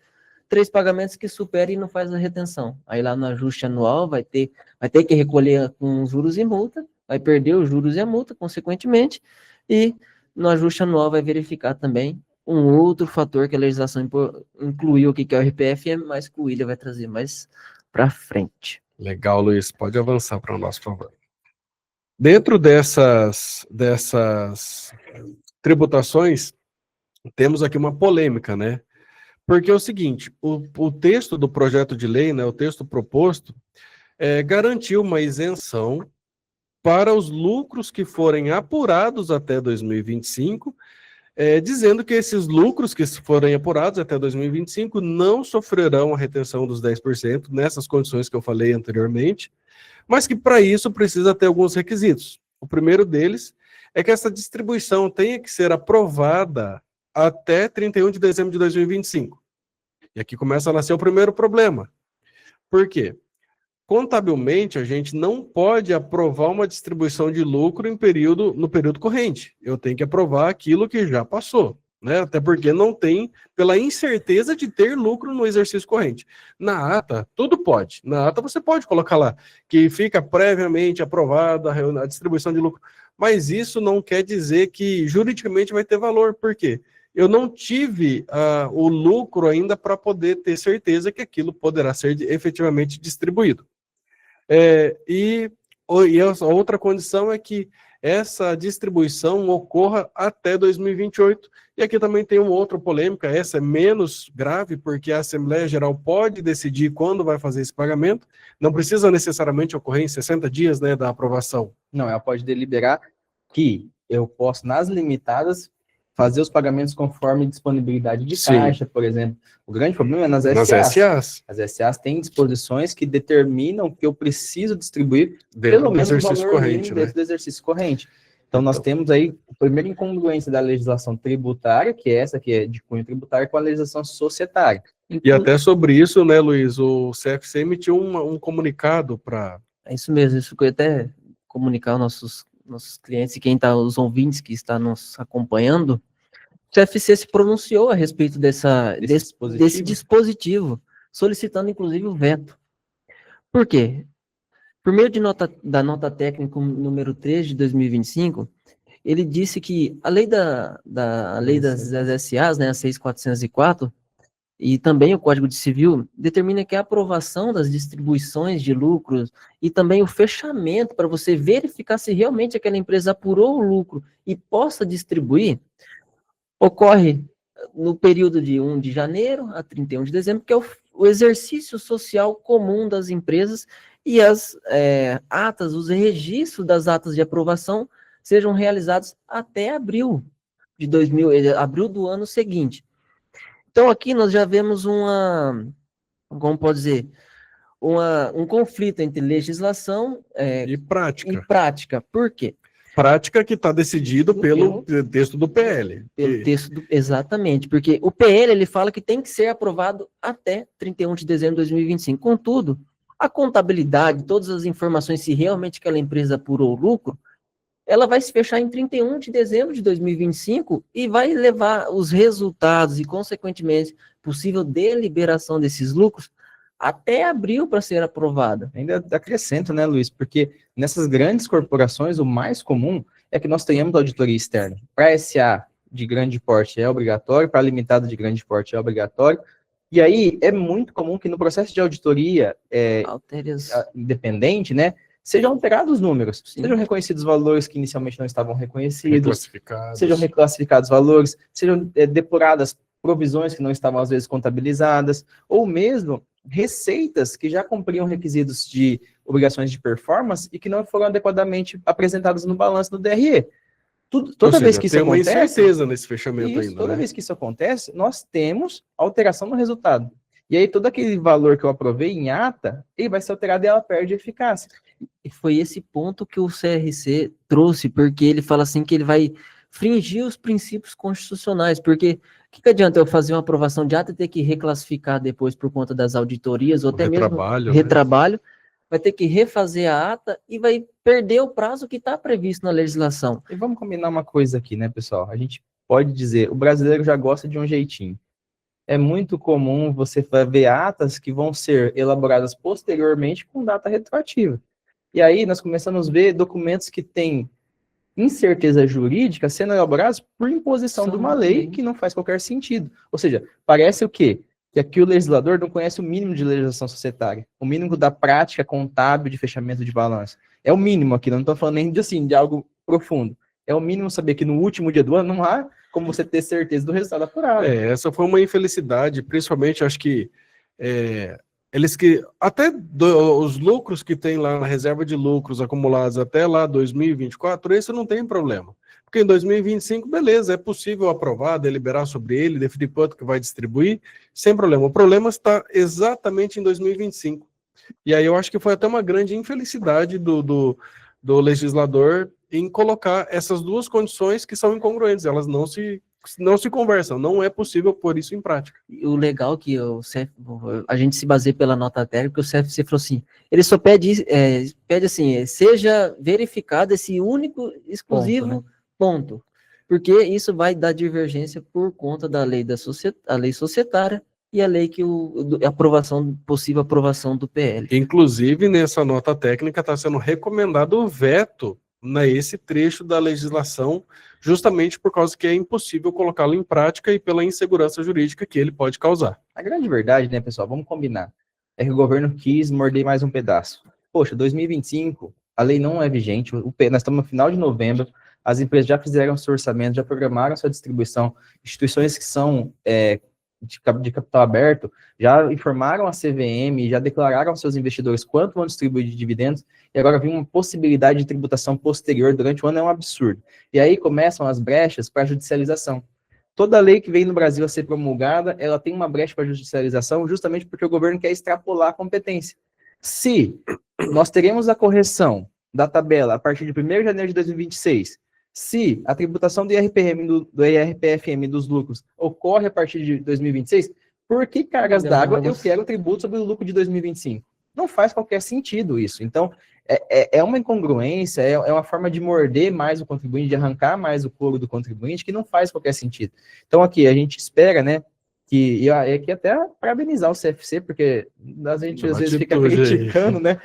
3 pagamentos que superem e não faz a retenção. Aí lá no ajuste anual vai ter que recolher com juros e multa, vai perder os juros e a multa, consequentemente, e no ajuste anual vai verificar também um outro fator que a legislação incluiu, que é o RPF, mas que o William vai trazer mais para frente. Legal, Luiz. Pode avançar para nós, por favor. Dentro dessas tributações, temos aqui uma polêmica, né? Porque é o seguinte, o texto do projeto de lei, né, o texto proposto, garantiu uma isenção para os lucros que forem apurados até 2025, dizendo que esses lucros que forem apurados até 2025 não sofrerão a retenção dos 10%, nessas condições que eu falei anteriormente, mas que para isso precisa ter alguns requisitos. O primeiro deles é que essa distribuição tenha que ser aprovada até 31 de dezembro de 2025. E aqui começa a nascer o primeiro problema. Por quê? Contabilmente, a gente não pode aprovar uma distribuição de lucro no período corrente. Eu tenho que aprovar aquilo que já passou, né? Até porque não tem, pela incerteza de ter lucro no exercício corrente. Na ata, tudo pode. Na ata você pode colocar lá que fica previamente aprovada a distribuição de lucro, mas isso não quer dizer que juridicamente vai ter valor. Por quê? Eu não tive o lucro ainda para poder ter certeza que aquilo poderá ser efetivamente distribuído. E a outra condição é que essa distribuição ocorra até 2028. E aqui também tem uma outra polêmica, essa é menos grave, porque a Assembleia Geral pode decidir quando vai fazer esse pagamento, não precisa necessariamente ocorrer em 60 dias, né, da aprovação. Não, ela pode deliberar que eu posso, nas limitadas, fazer os pagamentos conforme disponibilidade de caixa, por exemplo. O grande problema é nas SAs. As SAs têm disposições que determinam que eu preciso distribuir pelo menos o valor corrente, dentro do exercício corrente. Então, nós temos aí a primeira incongruência da legislação tributária, que é essa, que é de cunho tributário, com a legislação societária. E até sobre isso, né, Luiz, o CFC emitiu um comunicado para... É isso mesmo, isso que eu ia até comunicar aos nossos clientes e os ouvintes que estão nos acompanhando. O CFC se pronunciou a respeito desse dispositivo, solicitando inclusive o veto. Por quê? Por meio da nota técnica número 3 de 2025, ele disse que a lei das SAs, né, a 6.404, e também o Código de Civil, determina que a aprovação das distribuições de lucros e também o fechamento para você verificar se realmente aquela empresa apurou o lucro e possa distribuir, ocorre no período de 1 de janeiro a 31 de dezembro, que é o exercício social comum das empresas e as atas, os registros das atas de aprovação sejam realizados até abril abril do ano seguinte. Então, aqui nós já vemos como pode dizer, um conflito entre legislação E prática. e prática. Por quê? Prática que está decidido pelo texto do PL. Exatamente, porque o PL ele fala que tem que ser aprovado até 31 de dezembro de 2025. Contudo, a contabilidade, todas as informações, se realmente aquela empresa apurou lucro, ela vai se fechar em 31 de dezembro de 2025 e vai levar os resultados e, consequentemente, possível deliberação desses lucros até abril para ser aprovada. Ainda acrescento, né, Luiz? Porque nessas grandes corporações, o mais comum é que nós tenhamos auditoria externa. Para SA de grande porte é obrigatório, para limitado de grande porte é obrigatório. E aí é muito comum que no processo de auditoria independente, né, sejam alterados os números, sejam reconhecidos valores que inicialmente não estavam reconhecidos, sejam reclassificados valores, sejam depuradas provisões que não estavam às vezes contabilizadas, ou mesmo receitas que já cumpriam requisitos de obrigações de performance e que não foram adequadamente apresentadas no balanço do DRE. Toda vez que isso acontece... Tem uma incerteza nesse fechamento ainda, toda vez que isso acontece, nós temos alteração no resultado. E aí todo aquele valor que eu aprovei em ata, ele vai ser alterado e ela perde eficácia. E foi esse ponto que o CRC trouxe, porque ele fala assim que ele vai fringir os princípios constitucionais, porque o que adianta eu fazer uma aprovação de ata e ter que reclassificar depois por conta das auditorias, ou até mesmo retrabalho, vai ter que refazer a ata e vai perder o prazo que está previsto na legislação. E vamos combinar uma coisa aqui, né, pessoal? A gente pode dizer, o brasileiro já gosta de um jeitinho. É muito comum você ver atas que vão ser elaboradas posteriormente com data retroativa. E aí nós começamos a ver documentos que têm incerteza jurídica sendo elaborados por imposição de uma lei que não faz qualquer sentido. Ou seja, parece o quê? Que aqui o legislador não conhece o mínimo de legislação societária, o mínimo da prática contábil de fechamento de balanço. É o mínimo aqui, não estou falando nem de algo profundo. É o mínimo saber que no último dia do ano não há como você ter certeza do resultado apurado. Essa foi uma infelicidade, principalmente, acho que os lucros que tem lá na reserva de lucros acumulados até lá 2024, isso não tem problema. Porque em 2025, beleza, é possível aprovar, deliberar sobre ele, definir quanto que vai distribuir, sem problema. O problema está exatamente em 2025. E aí eu acho que foi até uma grande infelicidade do legislador em colocar essas duas condições que são incongruentes, elas não se conversam, não é possível pôr isso em prática. E o legal que a gente se baseia pela nota técnica, o CFC falou assim, ele só pede assim, seja verificado esse único, exclusivo ponto, porque isso vai dar divergência por conta da lei a lei societária e a lei que possível aprovação do PL. Inclusive, nessa nota técnica está sendo recomendado o veto nesse trecho da legislação, justamente por causa que é impossível colocá-lo em prática e pela insegurança jurídica que ele pode causar. A grande verdade, né, pessoal, vamos combinar, é que o governo quis morder mais um pedaço. Poxa, 2025, a lei não é vigente, nós estamos no final de novembro, as empresas já fizeram seu orçamento, já programaram sua distribuição, instituições que são de capital aberto, já informaram a CVM, já declararam aos seus investidores quanto vão distribuir de dividendos, e agora vem uma possibilidade de tributação posterior durante o ano, é um absurdo. E aí começam as brechas para a judicialização. Toda lei que vem no Brasil a ser promulgada, ela tem uma brecha para judicialização, justamente porque o governo quer extrapolar a competência. Se nós teremos a correção da tabela a partir de 1º de janeiro de 2026, se a tributação do IRPFM dos lucros ocorre a partir de 2026, por que cargas d'água eu quero tributo sobre o lucro de 2025? Não faz qualquer sentido isso. Então, é uma incongruência, é uma forma de morder mais o contribuinte, de arrancar mais o couro do contribuinte, que não faz qualquer sentido. Então, aqui, a gente espera, né, e aqui até parabenizar o CFC, porque a gente às vezes fica criticando, né,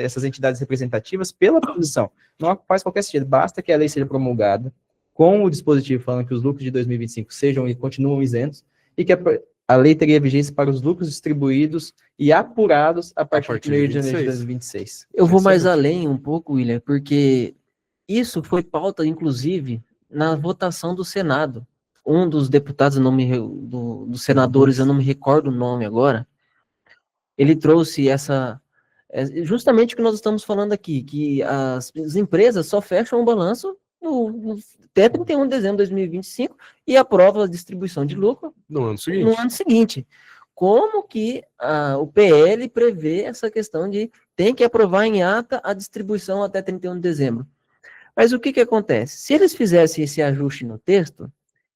essas entidades representativas pela posição. Não faz qualquer sentido, basta que a lei seja promulgada com o dispositivo falando que os lucros de 2025 sejam e continuam isentos, e que a lei teria vigência para os lucros distribuídos e apurados a partir de 1º de janeiro de 2026. Eu vou mais além um pouco, William, porque isso foi pauta, inclusive, na votação do Senado. um dos deputados, dos senadores, eu não me recordo o nome agora, ele trouxe justamente o que nós estamos falando aqui, que as empresas só fecham o balanço até 31 de dezembro de 2025 e aprovam a distribuição de lucro No ano seguinte. no ano seguinte. Como que o PL prevê essa questão de tem que aprovar em ata a distribuição até 31 de dezembro? Mas o que acontece? Se eles fizessem esse ajuste no texto,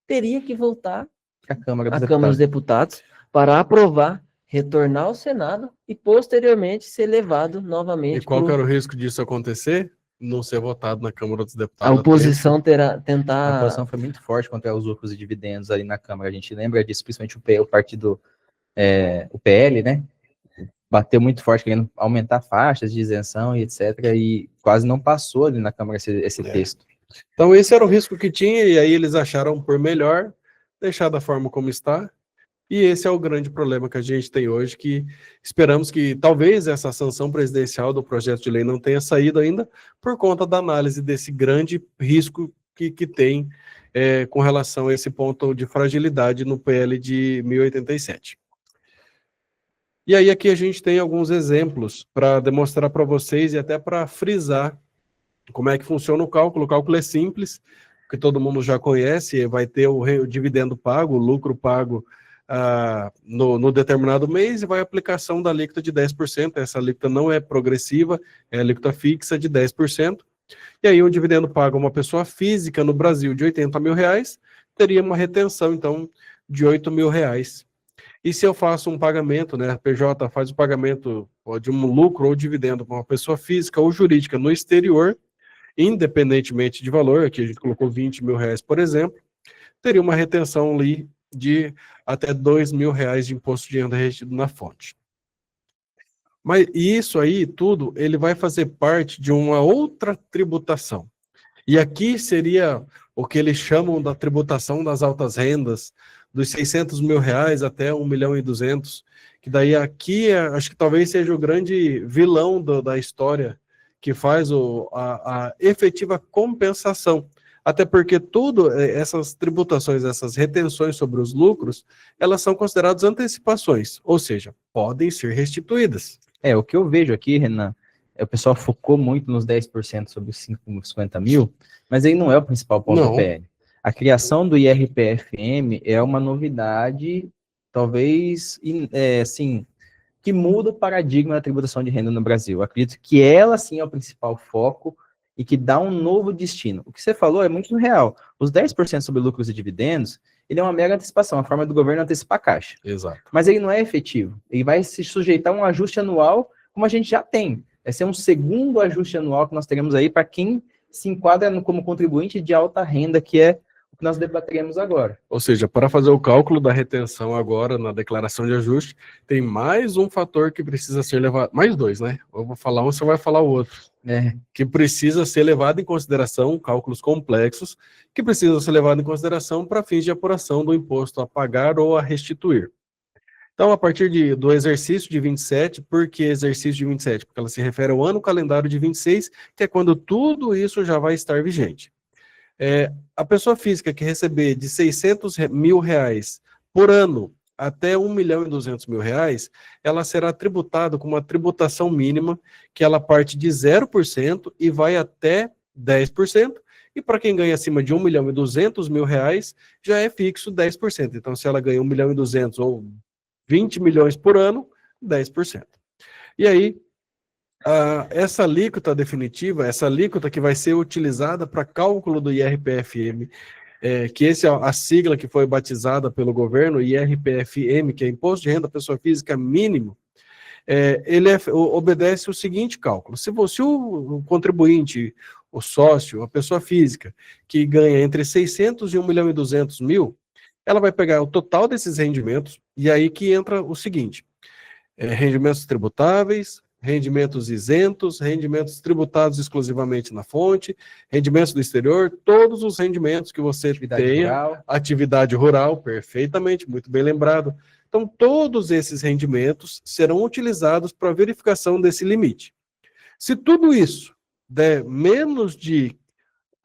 teria que voltar A Câmara dos à Câmara dos Deputados para aprovar, retornar ao Senado e, posteriormente, ser levado novamente. E qual que era o risco disso acontecer? Não ser votado na Câmara dos A Deputados. oposição A tentar... oposição foi muito forte contra os lucros e dividendos ali na Câmara. A gente lembra disso, principalmente o partido, o PL, né? Bateu muito forte, querendo aumentar faixas de isenção e etc. E quase não passou ali na Câmara esse texto. Então esse era o risco que tinha, e aí eles acharam por melhor deixar da forma como está. E esse é o grande problema que a gente tem hoje, que esperamos que talvez essa sanção presidencial do projeto de lei não tenha saído ainda, por conta da análise desse grande risco que tem com relação a esse ponto de fragilidade no PL de 1087. E aí aqui a gente tem alguns exemplos para demonstrar para vocês e até para frisar como é que funciona o cálculo. O cálculo é simples, que todo mundo já conhece, vai ter o dividendo pago, o lucro pago no determinado mês, e vai a aplicação da alíquota de 10%. Essa alíquota não é progressiva, é alíquota fixa de 10%. E aí o dividendo pago a uma pessoa física no Brasil de R$80 mil, teria uma retenção, então, de R$8 mil. E se eu faço um pagamento, né, a PJ faz o pagamento de um lucro ou dividendo para uma pessoa física ou jurídica no exterior, independentemente de valor, aqui a gente colocou R$20 mil, por exemplo, teria uma retenção ali de até R$2 mil de imposto de renda retido na fonte. Mas isso aí tudo, ele vai fazer parte de uma outra tributação. E aqui seria o que eles chamam da tributação das altas rendas, dos R$600 mil até R$1.200.000, que daí aqui acho que talvez seja o grande vilão da história, que faz a efetiva compensação. Até porque essas tributações, essas retenções sobre os lucros, elas são consideradas antecipações, ou seja, podem ser restituídas. O que eu vejo aqui, Renan, o pessoal focou muito nos 10% sobre os 50 mil, mas aí não é o principal ponto do PL. A criação do IRPFM é uma novidade, talvez, assim, que muda o paradigma da tributação de renda no Brasil. Eu acredito que ela, sim, é o principal foco e que dá um novo destino. O que você falou é muito real. Os 10% sobre lucros e dividendos, ele é uma mera antecipação, a forma do governo antecipar a caixa. Exato. Mas ele não é efetivo. Ele vai se sujeitar a um ajuste anual, como a gente já tem. Vai ser um segundo ajuste anual que nós teremos aí para quem se enquadra como contribuinte de alta renda, que é o que nós debateremos agora. Ou seja, para fazer o cálculo da retenção agora na declaração de ajuste, tem mais um fator que precisa ser levado, mais dois, né? Eu vou falar um, você vai falar o outro. Que precisa ser levado em consideração, cálculos complexos, que precisam ser levados em consideração para fins de apuração do imposto a pagar ou a restituir. Então, a partir do exercício de 27, por que exercício de 27? Porque ela se refere ao ano calendário de 26, que é quando tudo isso já vai estar vigente. A pessoa física que receber de R$600 mil por ano até R$1.200.000, ela será tributada com uma tributação mínima, que ela parte de 0% e vai até 10%, e para quem ganha acima de R$1.200.000, já é fixo 10%. Então, se ela ganha R$1.200.000 ou 20 milhões por ano, 10%. E aí, essa alíquota definitiva, essa alíquota que vai ser utilizada para cálculo do IRPFM, que a sigla que foi batizada pelo governo, IRPFM, que é Imposto de Renda Pessoa Física Mínimo, ele obedece o seguinte cálculo: se o contribuinte, o sócio, a pessoa física, que ganha entre 600 e 1.200.000, ela vai pegar o total desses rendimentos, e aí que entra o seguinte: rendimentos tributáveis, rendimentos isentos, rendimentos tributados exclusivamente na fonte, rendimentos do exterior, todos os rendimentos que você tenha, atividade rural, perfeitamente, muito bem lembrado. Então, todos esses rendimentos serão utilizados para verificação desse limite. Se tudo isso der menos de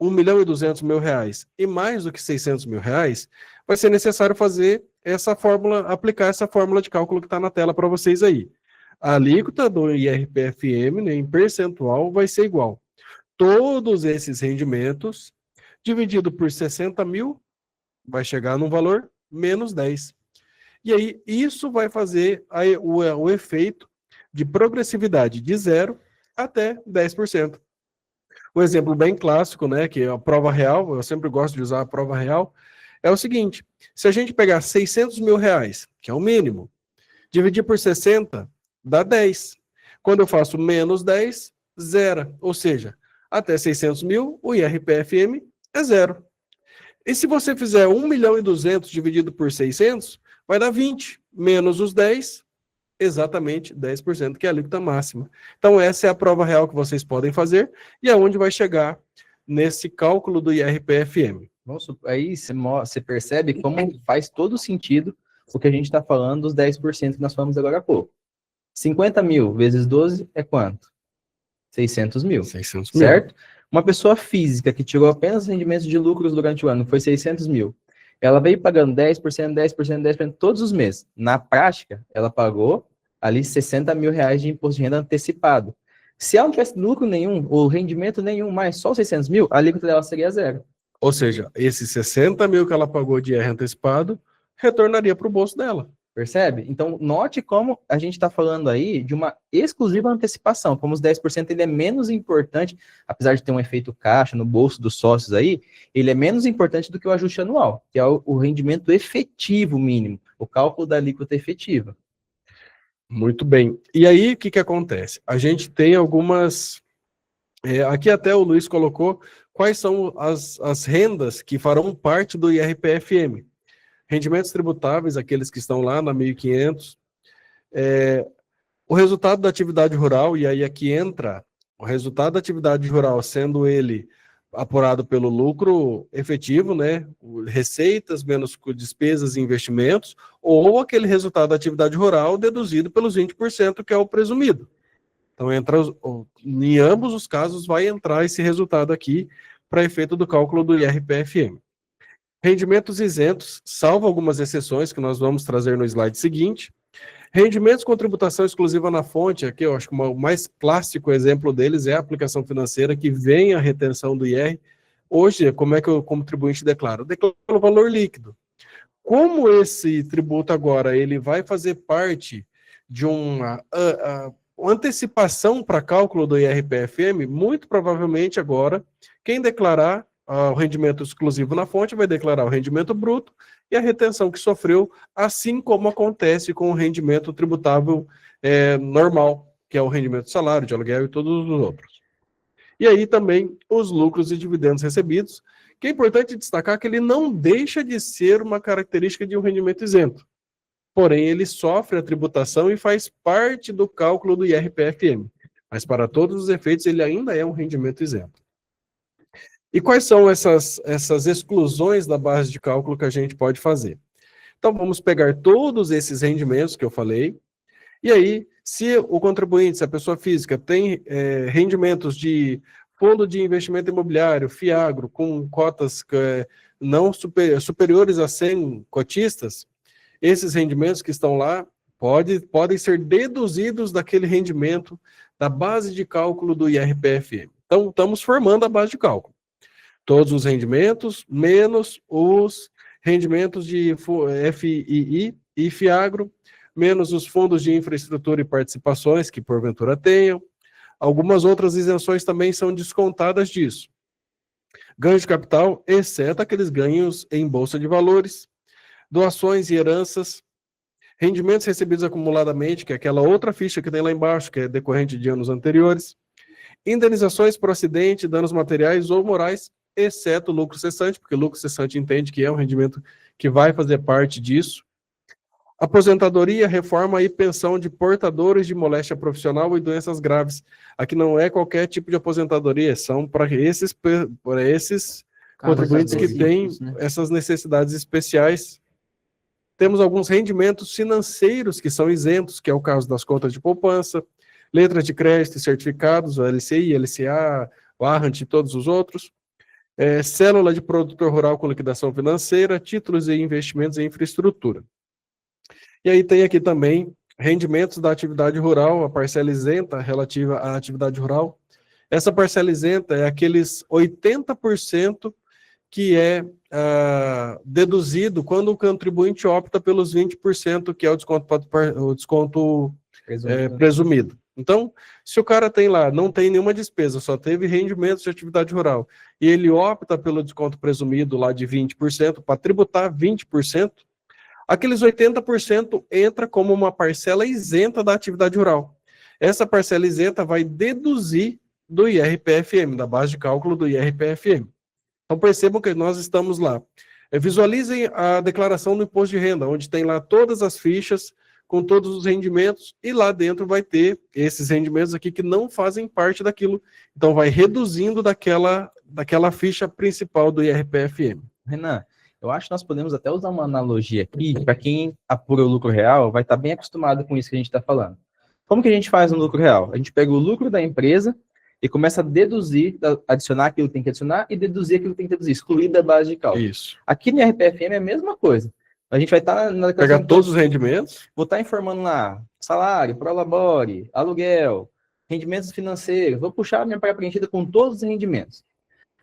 R$1.200.000 e mais do que R$600.000, vai ser necessário fazer essa fórmula, aplicar essa fórmula de cálculo que está na tela para vocês aí. A alíquota do IRPFM, né, em percentual, vai ser igual. Todos esses rendimentos, dividido por 60 mil, vai chegar num valor menos 10. E aí, isso vai fazer o efeito de progressividade de 0 até 10%. Um exemplo bem clássico, né, que é a prova real, eu sempre gosto de usar a prova real, é o seguinte: se a gente pegar 600 mil reais, que é o mínimo, dividir por 60, dá 10. Quando eu faço menos 10, zero. Ou seja, até 600 mil, o IRPFM é zero. E se você fizer 1.200.000 dividido por 600, vai dar 20, menos os 10, exatamente 10%, que é a alíquota máxima. Então, essa é a prova real que vocês podem fazer e é onde vai chegar nesse cálculo do IRPFM. Nossa, aí você percebe como faz todo sentido o que a gente está falando dos 10% que nós falamos agora há pouco. 50 mil vezes 12 é quanto? 600 mil. 600 mil. Certo? Uma pessoa física que tirou apenas rendimentos de lucros durante o ano, foi 600 mil. Ela veio pagando 10%, 10%, 10% todos os meses. Na prática, ela pagou ali 60 mil reais de imposto de renda antecipado. Se ela não tivesse lucro nenhum, ou rendimento nenhum, mais só 600 mil, a alíquota dela seria zero. Ou seja, esses 60 mil que ela pagou de IR antecipado, retornaria para o bolso dela. Percebe? Então, note como a gente está falando aí de uma exclusiva antecipação, como os 10% ele é menos importante, apesar de ter um efeito caixa no bolso dos sócios aí, ele é menos importante do que o ajuste anual, que é o rendimento efetivo mínimo, o cálculo da alíquota efetiva. Muito bem. E aí, o que acontece? A gente tem algumas... aqui até o Luiz colocou quais são as rendas que farão parte do IRPFM. Rendimentos tributáveis, aqueles que estão lá na 1.500. O resultado da atividade rural, e aí aqui entra o resultado da atividade rural, sendo ele apurado pelo lucro efetivo, né, receitas menos despesas e investimentos, ou aquele resultado da atividade rural deduzido pelos 20%, que é o presumido. Então, em ambos os casos, vai entrar esse resultado aqui para efeito do cálculo do IRPFM. Rendimentos isentos, salvo algumas exceções que nós vamos trazer no slide seguinte. Rendimentos com tributação exclusiva na fonte, aqui eu acho que o mais clássico exemplo deles é a aplicação financeira, que vem a retenção do IR. Hoje, como é que o contribuinte declara? Declara o valor líquido. Como esse tributo agora ele vai fazer parte de uma antecipação para cálculo do IRPFM, muito provavelmente agora, quem declarar o rendimento exclusivo na fonte vai declarar o rendimento bruto e a retenção que sofreu, assim como acontece com o rendimento tributável normal, que é o rendimento de salário, de aluguel e todos os outros. E aí também os lucros e dividendos recebidos, que é importante destacar que ele não deixa de ser uma característica de um rendimento isento. Porém, ele sofre a tributação e faz parte do cálculo do IRPFM. Mas para todos os efeitos, ele ainda é um rendimento isento. E quais são essas exclusões da base de cálculo que a gente pode fazer? Então, vamos pegar todos esses rendimentos que eu falei, e aí, se o contribuinte, se a pessoa física tem rendimentos de fundo de investimento imobiliário, FIAGRO, com cotas não superiores a 100 cotistas, esses rendimentos que estão lá podem ser deduzidos daquele rendimento da base de cálculo do IRPFM. Então, estamos formando a base de cálculo. Todos os rendimentos, menos os rendimentos de FII e FIAGRO, menos os fundos de infraestrutura e participações que porventura tenham. Algumas outras isenções também são descontadas disso. Ganho de capital, exceto aqueles ganhos em bolsa de valores, doações e heranças, rendimentos recebidos acumuladamente, que é aquela outra ficha que tem lá embaixo, que é decorrente de anos anteriores, indenizações por acidente, danos materiais ou morais, exceto lucro cessante, porque lucro cessante entende que é um rendimento que vai fazer parte disso. Aposentadoria, reforma e pensão de portadores de moléstia profissional e doenças graves. Aqui não é qualquer tipo de aposentadoria, são para esses contribuintes que têm essas necessidades especiais. Temos alguns rendimentos financeiros que são isentos, que é o caso das contas de poupança, letras de crédito e certificados, o LCI, LCA, o Arrant e todos os outros. célula de produtor rural com liquidação financeira, títulos e investimentos em infraestrutura. E aí tem aqui também rendimentos da atividade rural, a parcela isenta relativa à atividade rural. Essa parcela isenta é aqueles 80% que é deduzido quando o contribuinte opta pelos 20%, que é o desconto presumido. Então, se o cara tem lá, não tem nenhuma despesa, só teve rendimentos de atividade rural, e ele opta pelo desconto presumido lá de 20%, para tributar 20%, aqueles 80% entra como uma parcela isenta da atividade rural. Essa parcela isenta vai deduzir do IRPFM, da base de cálculo do IRPFM. Então percebam que nós estamos lá. Visualizem a declaração do imposto de renda, onde tem lá todas as fichas com todos os rendimentos, e lá dentro vai ter esses rendimentos aqui que não fazem parte daquilo. Então vai reduzindo daquela ficha principal do IRPFM. Renan, eu acho que nós podemos até usar uma analogia aqui, para quem apura o lucro real, vai estar bem acostumado com isso que a gente está falando. Como que a gente faz no lucro real? A gente pega o lucro da empresa e começa a deduzir, adicionar aquilo que tem que adicionar e deduzir aquilo que tem que deduzir, excluir da base de cálculo. Isso. Aqui no RPFM é a mesma coisa. A gente vai estar... Pegar todos os rendimentos. Vou estar informando lá, salário, prolabore, aluguel, rendimentos financeiros. Vou puxar a minha praia preenchida com todos os rendimentos.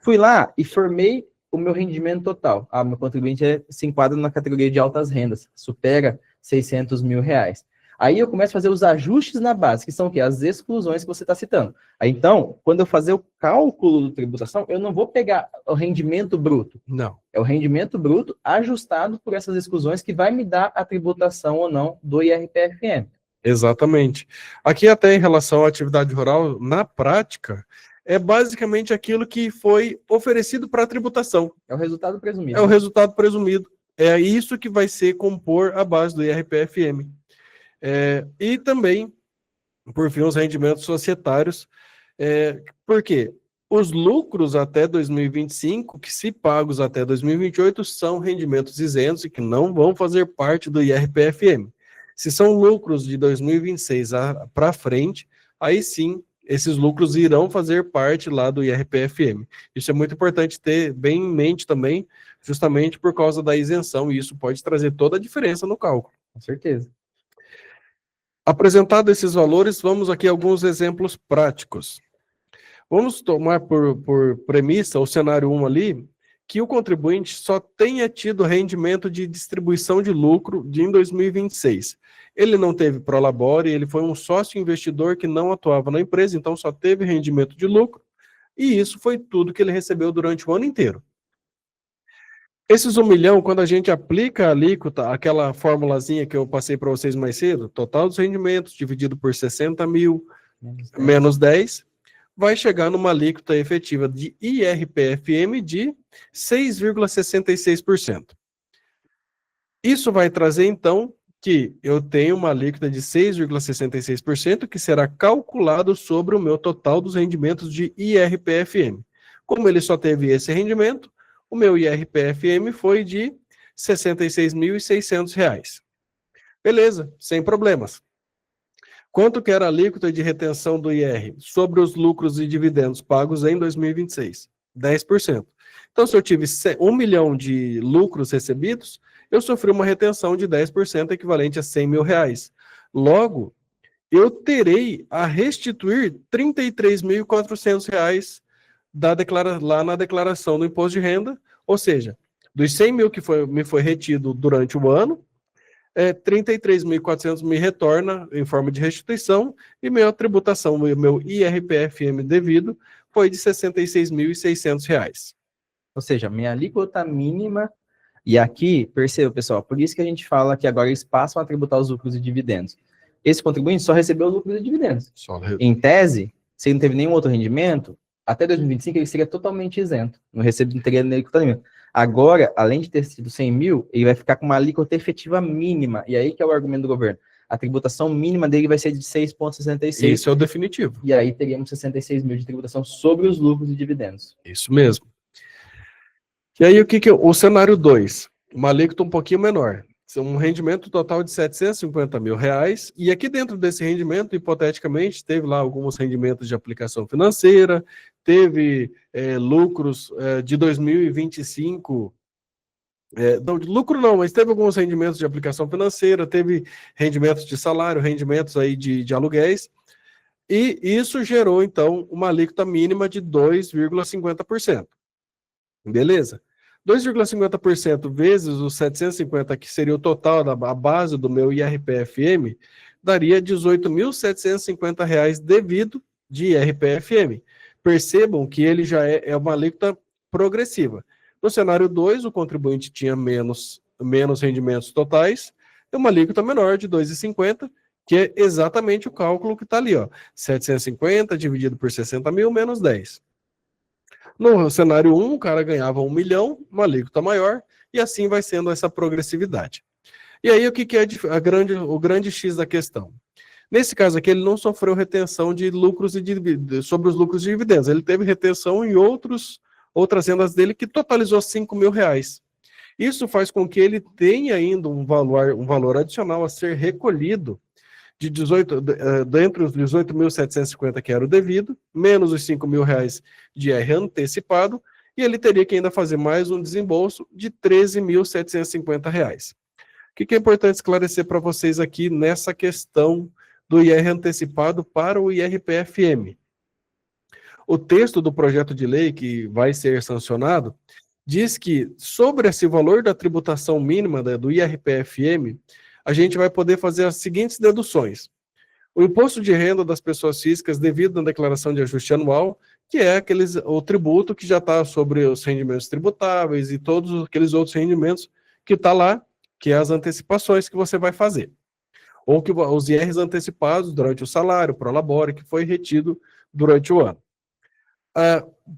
Fui lá e formei o meu rendimento total. Meu contribuinte se enquadra na categoria de altas rendas, supera 600 mil reais. Aí eu começo a fazer os ajustes na base, que são o quê? As exclusões que você está citando. Aí, então, quando eu fazer o cálculo de tributação, eu não vou pegar o rendimento bruto. Não. É o rendimento bruto ajustado por essas exclusões que vai me dar a tributação ou não do IRPFM. Exatamente. Aqui até em relação à atividade rural, na prática, é basicamente aquilo que foi oferecido para a tributação. É o resultado presumido. É o resultado presumido. É isso que vai ser compor a base do IRPFM. E também, por fim, os rendimentos societários. Por quê? Os lucros até 2025, que se pagos até 2028, são rendimentos isentos e que não vão fazer parte do IRPFM. Se são lucros de 2026 para frente, aí sim, esses lucros irão fazer parte lá do IRPFM. Isso é muito importante ter bem em mente também, justamente por causa da isenção, e isso pode trazer toda a diferença no cálculo. Com certeza. Apresentado esses valores, vamos aqui a alguns exemplos práticos. Vamos tomar por premissa o cenário 1 ali, que o contribuinte só tenha tido rendimento de distribuição de lucro em 2026. Ele não teve prolabore, ele foi um sócio investidor que não atuava na empresa, então só teve rendimento de lucro, e isso foi tudo que ele recebeu durante o ano inteiro. Esses 1 milhão, quando a gente aplica a alíquota, aquela formulazinha que eu passei para vocês mais cedo, total dos rendimentos dividido por 60 mil menos 10, vai chegar numa alíquota efetiva de IRPFM de 6,66%. Isso vai trazer, então, que eu tenho uma alíquota de 6,66% que será calculado sobre o meu total dos rendimentos de IRPFM. Como ele só teve esse rendimento, o meu IRPFM foi de R$ 66.600. Beleza, sem problemas. Quanto que era a alíquota de retenção do IR sobre os lucros e dividendos pagos em 2026? 10%. Então, se eu tive 1 milhão de lucros recebidos, eu sofri uma retenção de 10%, equivalente a R$ 100 mil. Logo, eu terei a restituir R$ 33.400 lá na declaração do imposto de renda, ou seja, dos 100 mil que me foi retido durante o ano, 33.400 me retorna em forma de restituição e minha tributação, meu IRPFM devido, foi de R$ 66.600. Ou seja, minha alíquota mínima, e aqui, perceba, pessoal, por isso que a gente fala que agora eles passam a tributar os lucros e dividendos. Esse contribuinte só recebeu lucros e dividendos. Em tese, se ele não teve nenhum outro rendimento, até 2025 ele seria totalmente isento, não teria alíquota nenhuma. Agora, além de ter sido 100 mil, ele vai ficar com uma alíquota efetiva mínima, e aí que é o argumento do governo. A tributação mínima dele vai ser de 6,66. Isso é o definitivo. E aí teríamos 66 mil de tributação sobre os lucros e dividendos. Isso mesmo. E aí o cenário 2, uma alíquota um pouquinho menor. Um rendimento total de R$ 750 mil, e aqui dentro desse rendimento, hipoteticamente, teve lá alguns rendimentos de aplicação financeira, teve lucros de 2025, não, de lucro não, mas teve alguns rendimentos de aplicação financeira, teve rendimentos de salário, rendimentos aí de aluguéis, e isso gerou, então, uma alíquota mínima de 2,50%. Beleza? 2,50% vezes os 750, que seria o total a base do meu IRPFM, daria R$ 18.750 devido de IRPFM. Percebam que ele já é uma alíquota progressiva. No cenário 2, o contribuinte tinha menos rendimentos totais, e uma alíquota menor de 2,50, que é exatamente o cálculo que está ali, ó, 750 dividido por 60 mil menos 10. No cenário 1, o cara ganhava 1 milhão, uma alíquota maior, e assim vai sendo essa progressividade. E aí, o que é o grande X da questão? Nesse caso aqui, ele não sofreu retenção de lucros sobre os lucros de dividendos, ele teve retenção em outras rendas dele que totalizou R$5 mil. Isso faz com que ele tenha ainda um valor adicional a ser recolhido dentre os 18.750 que era o devido, menos os R$5 mil de IR antecipado, e ele teria que ainda fazer mais um desembolso de R$13.750. O que é importante esclarecer para vocês aqui nessa questão do IR antecipado para o IRPFM? O texto do projeto de lei que vai ser sancionado diz que sobre esse valor da tributação mínima do IRPFM, a gente vai poder fazer as seguintes deduções. O imposto de renda das pessoas físicas devido na declaração de ajuste anual, que é o tributo que já está sobre os rendimentos tributáveis e todos aqueles outros rendimentos que está lá, que é as antecipações que você vai fazer. Ou que os IRs antecipados durante o salário, prolabore, que foi retido durante o ano.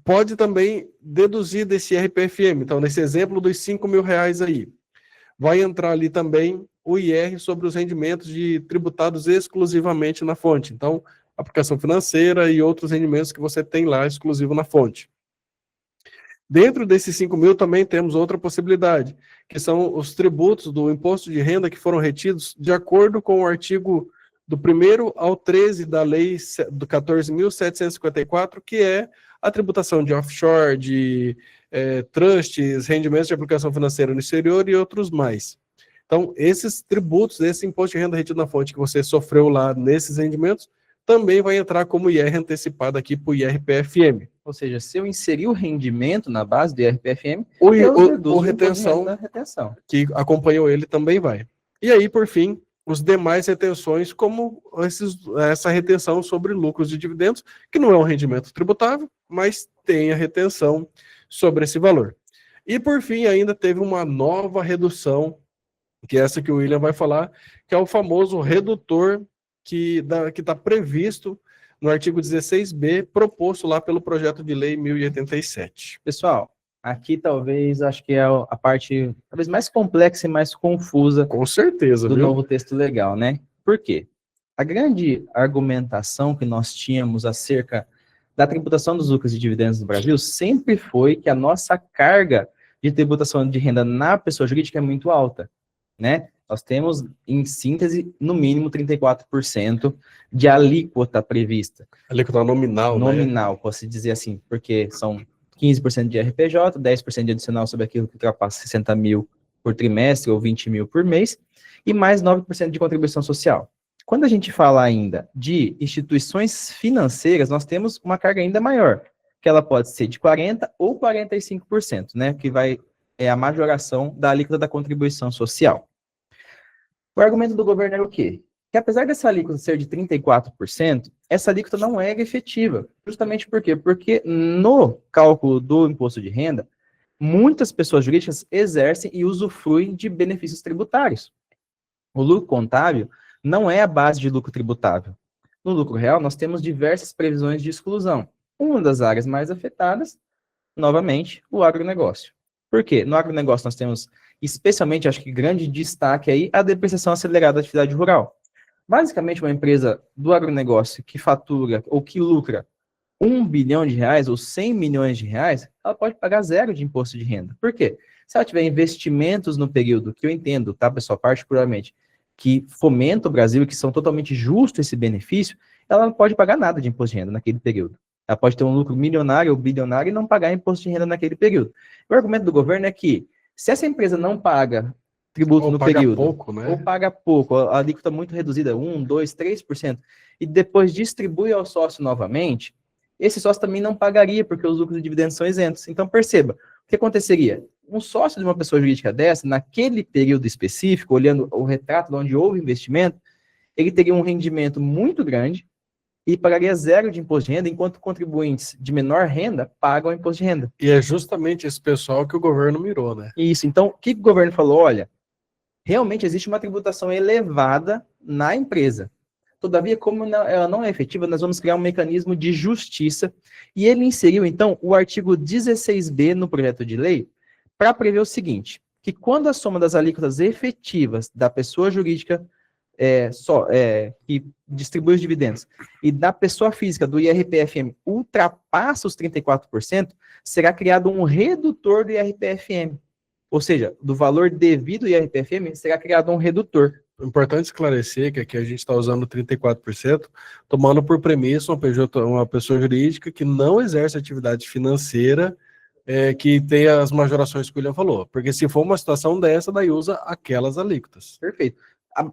Pode também deduzir desse IRPFM. Então, nesse exemplo dos R$5 mil aí, vai entrar ali também o IR sobre os rendimentos tributados exclusivamente na fonte. Então, aplicação financeira e outros rendimentos que você tem lá exclusivo na fonte. Dentro desses 5 mil também temos outra possibilidade, que são os tributos do imposto de renda que foram retidos de acordo com o artigo do 1º ao 13 da lei do 14.754, que é a tributação de offshore, de trusts, rendimentos de aplicação financeira no exterior e outros mais. Então, esses tributos, esse imposto de renda retido na fonte que você sofreu lá nesses rendimentos, também vai entrar como IR antecipado aqui para o IRPFM. Ou seja, se eu inserir o rendimento na base do IRPFM, o retenção que acompanhou ele também vai. E aí, por fim, os demais retenções, como essa retenção sobre lucros de dividendos, que não é um rendimento tributável, mas tem a retenção sobre esse valor. E, por fim, ainda teve uma nova redução, que é essa que o William vai falar, que é o famoso redutor que está previsto no artigo 16b, proposto lá pelo projeto de lei 1087. Pessoal, aqui talvez, acho que é a parte talvez mais complexa e mais confusa, com certeza, do novo texto legal, né? Por quê? A grande argumentação que nós tínhamos acerca da tributação dos lucros e dividendos no Brasil sempre foi que a nossa carga de tributação de renda na pessoa jurídica é muito alta, né? Nós temos, em síntese, no mínimo 34% de alíquota prevista. Alíquota nominal, nominal, né? Posso dizer assim, porque são 15% de RPJ, 10% de adicional sobre aquilo que ultrapassa 60 mil por trimestre ou 20 mil por mês, e mais 9% de contribuição social. Quando a gente fala ainda de instituições financeiras, nós temos uma carga ainda maior, que ela pode ser de 40% ou 45%, né? Que é a majoração da alíquota da contribuição social. O argumento do governo era o quê? Que apesar dessa alíquota ser de 34%, essa alíquota não é efetiva. Justamente por quê? Porque no cálculo do imposto de renda, muitas pessoas jurídicas exercem e usufruem de benefícios tributários. O lucro contábil não é a base de lucro tributável. No lucro real, nós temos diversas previsões de exclusão. Uma das áreas mais afetadas, novamente, o agronegócio. Por quê? No agronegócio nós temos, especialmente, acho que grande destaque aí, a depreciação acelerada da atividade rural. Basicamente, uma empresa do agronegócio que fatura ou que lucra R$1 bilhão ou 100 milhões de reais, ela pode pagar 0 de imposto de renda. Por quê? Se ela tiver investimentos no período, que eu entendo, tá, pessoal, particularmente, que fomenta o Brasil e que são totalmente justos esse benefício, ela não pode pagar nada de imposto de renda naquele período. Ela pode ter um lucro milionário ou bilionário e não pagar imposto de renda naquele período. O argumento do governo é que, se essa empresa não paga tributo Ou no paga período, pouco, né? ou paga pouco, a alíquota muito reduzida, 1, 2, 3%, e depois distribui ao sócio novamente, esse sócio também não pagaria, porque os lucros e dividendos são isentos. Então, perceba, o que aconteceria? Um sócio de uma pessoa jurídica dessa, naquele período específico, olhando o retrato de onde houve investimento, ele teria um rendimento muito grande e pagaria zero de imposto de renda, enquanto contribuintes de menor renda pagam imposto de renda. E é justamente esse pessoal que o governo mirou, né? Isso. Então, o que o governo falou? Olha, realmente existe uma tributação elevada na empresa. Todavia, como ela não é efetiva, nós vamos criar um mecanismo de justiça. E ele inseriu, então, o artigo 16b no projeto de lei para prever o seguinte, que quando a soma das alíquotas efetivas da pessoa jurídica que distribui os dividendos e da pessoa física do IRPFM ultrapassa os 34%, será criado um redutor do IRPFM. Ou seja, do valor devido ao IRPFM, será criado um redutor. Importante esclarecer que aqui a gente está usando 34%, tomando por premissa uma pessoa jurídica que não exerce atividade financeira, que tem as majorações que o William falou. Porque se for uma situação dessa, daí usa aquelas alíquotas. Perfeito.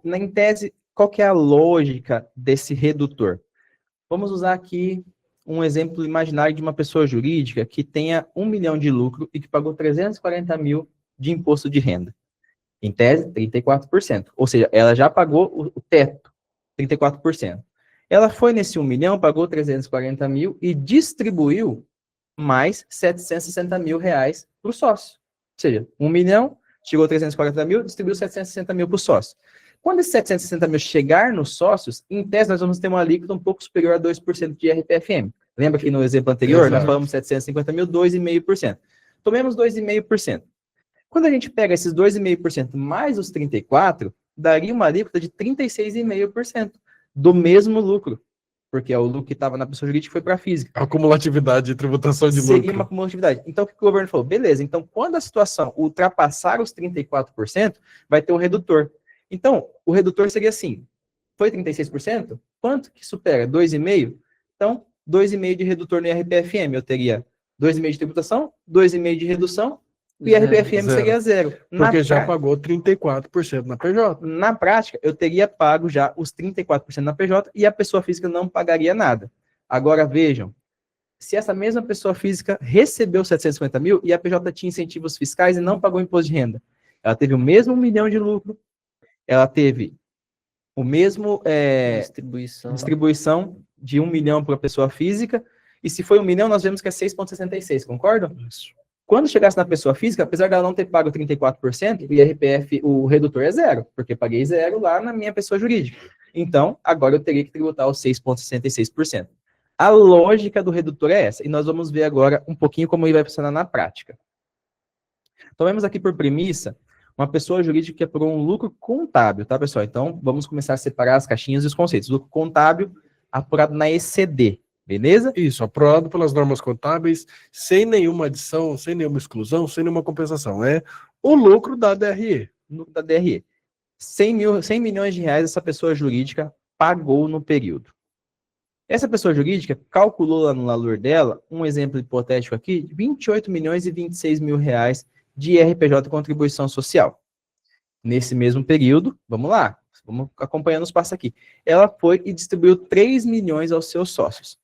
Em tese, qual que é a lógica desse redutor? Vamos usar aqui um exemplo imaginário de uma pessoa jurídica que tenha 1 milhão de lucro e que pagou 340 mil de imposto de renda. Em tese, 34%. Ou seja, ela já pagou o teto, 34%. Ela foi nesse 1 milhão, pagou 340 mil e distribuiu mais 760 mil reais para o sócio. Ou seja, 1 milhão, chegou 340 mil, distribuiu 760 mil para o sócio. Quando esses 760 mil chegar nos sócios, em tese nós vamos ter uma alíquota um pouco superior a 2% de IRPFM. Lembra que no exemplo anterior, Exato. nós falamos 750 mil, 2,5%. Tomemos 2,5%. Quando a gente pega esses 2,5% mais os 34%, daria uma alíquota de 36,5% do mesmo lucro. Porque é o lucro que estava na pessoa jurídica foi para a física. Acumulatividade de tributação de Seria lucro. uma acumulatividade. Então, o que o governo falou? Beleza, então, quando a situação ultrapassar os 34%, vai ter um redutor. Então, o redutor seria assim, foi 36%? Quanto que supera? 2,5%? Então, 2,5% de redutor no IRPFM. Eu teria 2,5% de tributação, 2,5% de redução, e o IRPFM seria zero. Porque já pagou 34% na PJ. Na prática, eu teria pago já os 34% na PJ e a pessoa física não pagaria nada. Agora, vejam, se essa mesma pessoa física recebeu 750 mil e a PJ tinha incentivos fiscais e não pagou imposto de renda, ela teve o mesmo 1 milhão de lucro, ela teve o mesmo distribuição de 1 milhão para a pessoa física, e se foi 1 milhão, nós vemos que é 6,66, concordam? Isso. Quando chegasse na pessoa física, apesar dela não ter pago 34%, o IRPF, o redutor é zero, porque eu paguei zero lá na minha pessoa jurídica. Então, agora eu teria que tributar os 6,66%. A lógica do redutor é essa, e nós vamos ver agora um pouquinho como ele vai funcionar na prática. Tomemos aqui por premissa uma pessoa jurídica que apurou um lucro contábil, tá, pessoal? Então, vamos começar a separar as caixinhas e os conceitos. Lucro contábil apurado na ECD, beleza? Isso, aprovado pelas normas contábeis, sem nenhuma adição, sem nenhuma exclusão, sem nenhuma compensação. É o lucro da DRE. Lucro da DRE. 100 milhões de reais essa pessoa jurídica pagou no período. Essa pessoa jurídica calculou lá no valor dela, um exemplo hipotético aqui, 28 milhões e 26 mil reais de IRPJ contribuição social. Nesse mesmo período, vamos lá, vamos acompanhando os passos aqui. Ela foi e distribuiu 3 milhões aos seus sócios.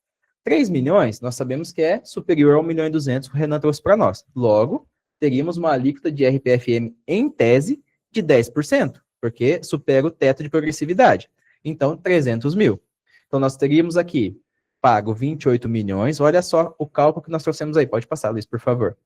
3 milhões, nós sabemos que é superior ao 1 milhão e 200 que o Renan trouxe para nós. Logo, teríamos uma alíquota de IRPFM em tese de 10%, porque supera o teto de progressividade. Então, 300 mil. Então, nós teríamos aqui pago 28 milhões. Olha só o cálculo que nós trouxemos aí. Pode passar, Luiz, por favor.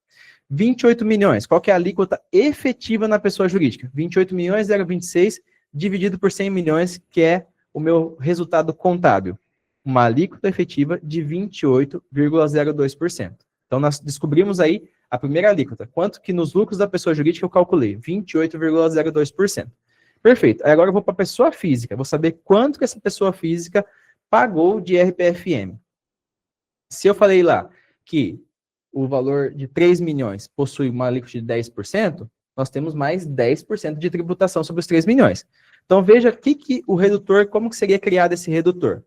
28 milhões. Qual que é a alíquota efetiva na pessoa jurídica? 28 milhões, 0,26, dividido por 100 milhões, que é o meu resultado contábil. Uma alíquota efetiva de 28,02%. Então, nós descobrimos aí a primeira alíquota. Quanto que nos lucros da pessoa jurídica eu calculei? 28,02%. Perfeito. Aí agora eu vou para a pessoa física. Vou saber quanto que essa pessoa física pagou de IRPFM. Se eu falei lá que o valor de 3 milhões possui uma alíquota de 10%, nós temos mais 10% de tributação sobre os 3 milhões. Então, veja aqui que o redutor, como que seria criado esse redutor?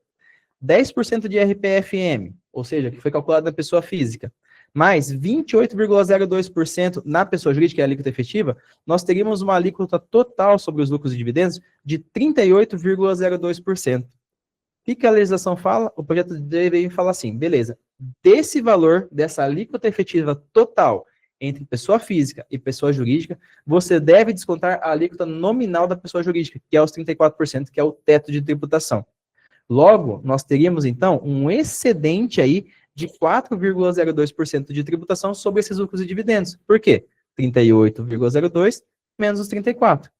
10% de RPFM, ou seja, que foi calculado na pessoa física, mais 28,02% na pessoa jurídica, que é a alíquota efetiva, nós teríamos uma alíquota total sobre os lucros e dividendos de 38,02%. O que a legislação fala? O projeto de lei veio falar assim, beleza, desse valor, dessa alíquota efetiva total entre pessoa física e pessoa jurídica, você deve descontar a alíquota nominal da pessoa jurídica, que é os 34%, que é o teto de tributação. Logo, nós teríamos, então, um excedente aí de 4,02% de tributação sobre esses lucros e dividendos. Por quê? 38,02 menos os 34.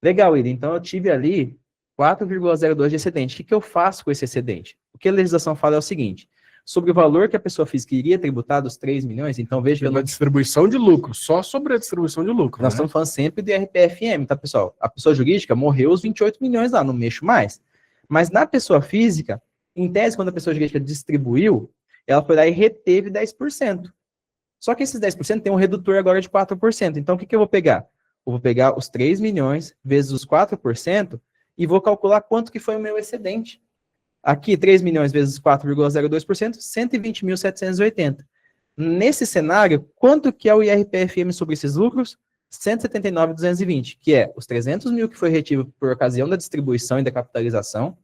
Legal, Ida. Então, eu tive ali 4,02 de excedente. O que eu faço com esse excedente? O que a legislação fala é o seguinte, sobre o valor que a pessoa física iria tributar dos 3 milhões, então veja que eu não... distribuição de lucro, só sobre a distribuição de lucro. Nós estamos falando sempre do RPFM, tá, pessoal? A pessoa jurídica morreu os 28 milhões lá, não mexo mais. Mas na pessoa física, em tese, quando a pessoa jurídica distribuiu, ela foi lá e reteve 10%. Só que esses 10% tem um redutor agora de 4%. Então, o que eu vou pegar? Eu vou pegar os 3 milhões vezes os 4% e vou calcular quanto que foi o meu excedente. Aqui, 3 milhões vezes 4,02%, 120.780. Nesse cenário, quanto que é o IRPFM sobre esses lucros? 179.220, que é os 300 mil que foi retido por ocasião da distribuição e da capitalização,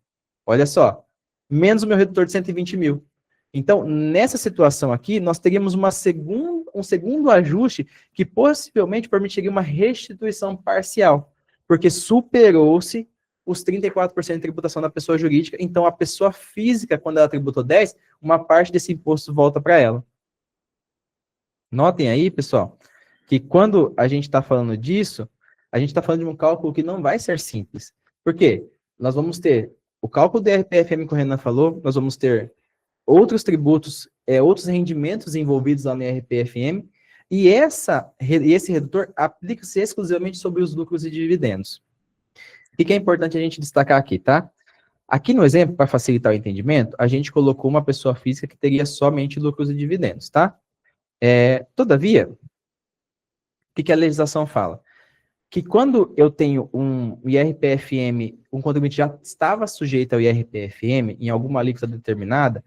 olha só, menos o meu redutor de 120 mil. Então, nessa situação aqui, nós teríamos um segundo ajuste que possivelmente permitiria uma restituição parcial, porque superou-se os 34% de tributação da pessoa jurídica, então a pessoa física, quando ela tributou 10%, uma parte desse imposto volta para ela. Notem aí, pessoal, que quando a gente está falando disso, a gente está falando de um cálculo que não vai ser simples. Por quê? Nós vamos ter o cálculo do RPFM que o Renan falou, nós vamos ter outros tributos, outros rendimentos envolvidos lá no RPFM, e esse redutor aplica-se exclusivamente sobre os lucros e dividendos. O que é importante a gente destacar aqui, tá? Aqui no exemplo, para facilitar o entendimento, a gente colocou uma pessoa física que teria somente lucros e dividendos, tá? Todavia, o que a legislação fala? Que quando eu tenho um IRPFM, um contribuinte já estava sujeito ao IRPFM em alguma alíquota determinada,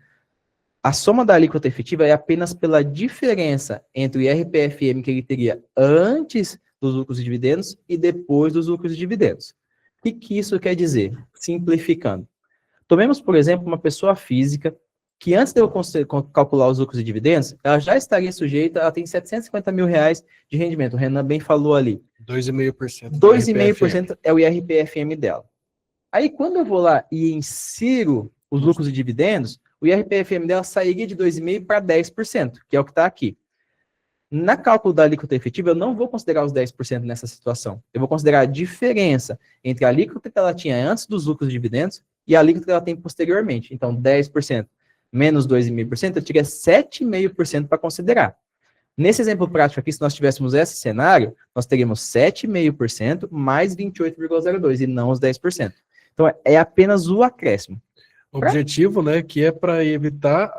a soma da alíquota efetiva é apenas pela diferença entre o IRPFM que ele teria antes dos lucros e dividendos e depois dos lucros e dividendos. O que isso quer dizer? Simplificando. Tomemos, por exemplo, uma pessoa física que antes de eu calcular os lucros e dividendos, ela já estaria sujeita, ela tem 750 mil reais de rendimento. O Renan bem falou ali. 2,5%. 2,5% é o IRPFM dela. Aí, quando eu vou lá e insiro os lucros e dividendos, o IRPFM dela sairia de 2,5% para 10%, que é o que está aqui. Na cálculo da alíquota efetiva, eu não vou considerar os 10% nessa situação. Eu vou considerar a diferença entre a alíquota que ela tinha antes dos lucros e dividendos e a alíquota que ela tem posteriormente. Então, 10% menos 2,5%, eu teria 7,5% para considerar. Nesse exemplo prático aqui, se nós tivéssemos esse cenário, nós teríamos 7,5% mais 28,02% e não os 10%. Então, é apenas o acréscimo. O objetivo, né, que é para evitar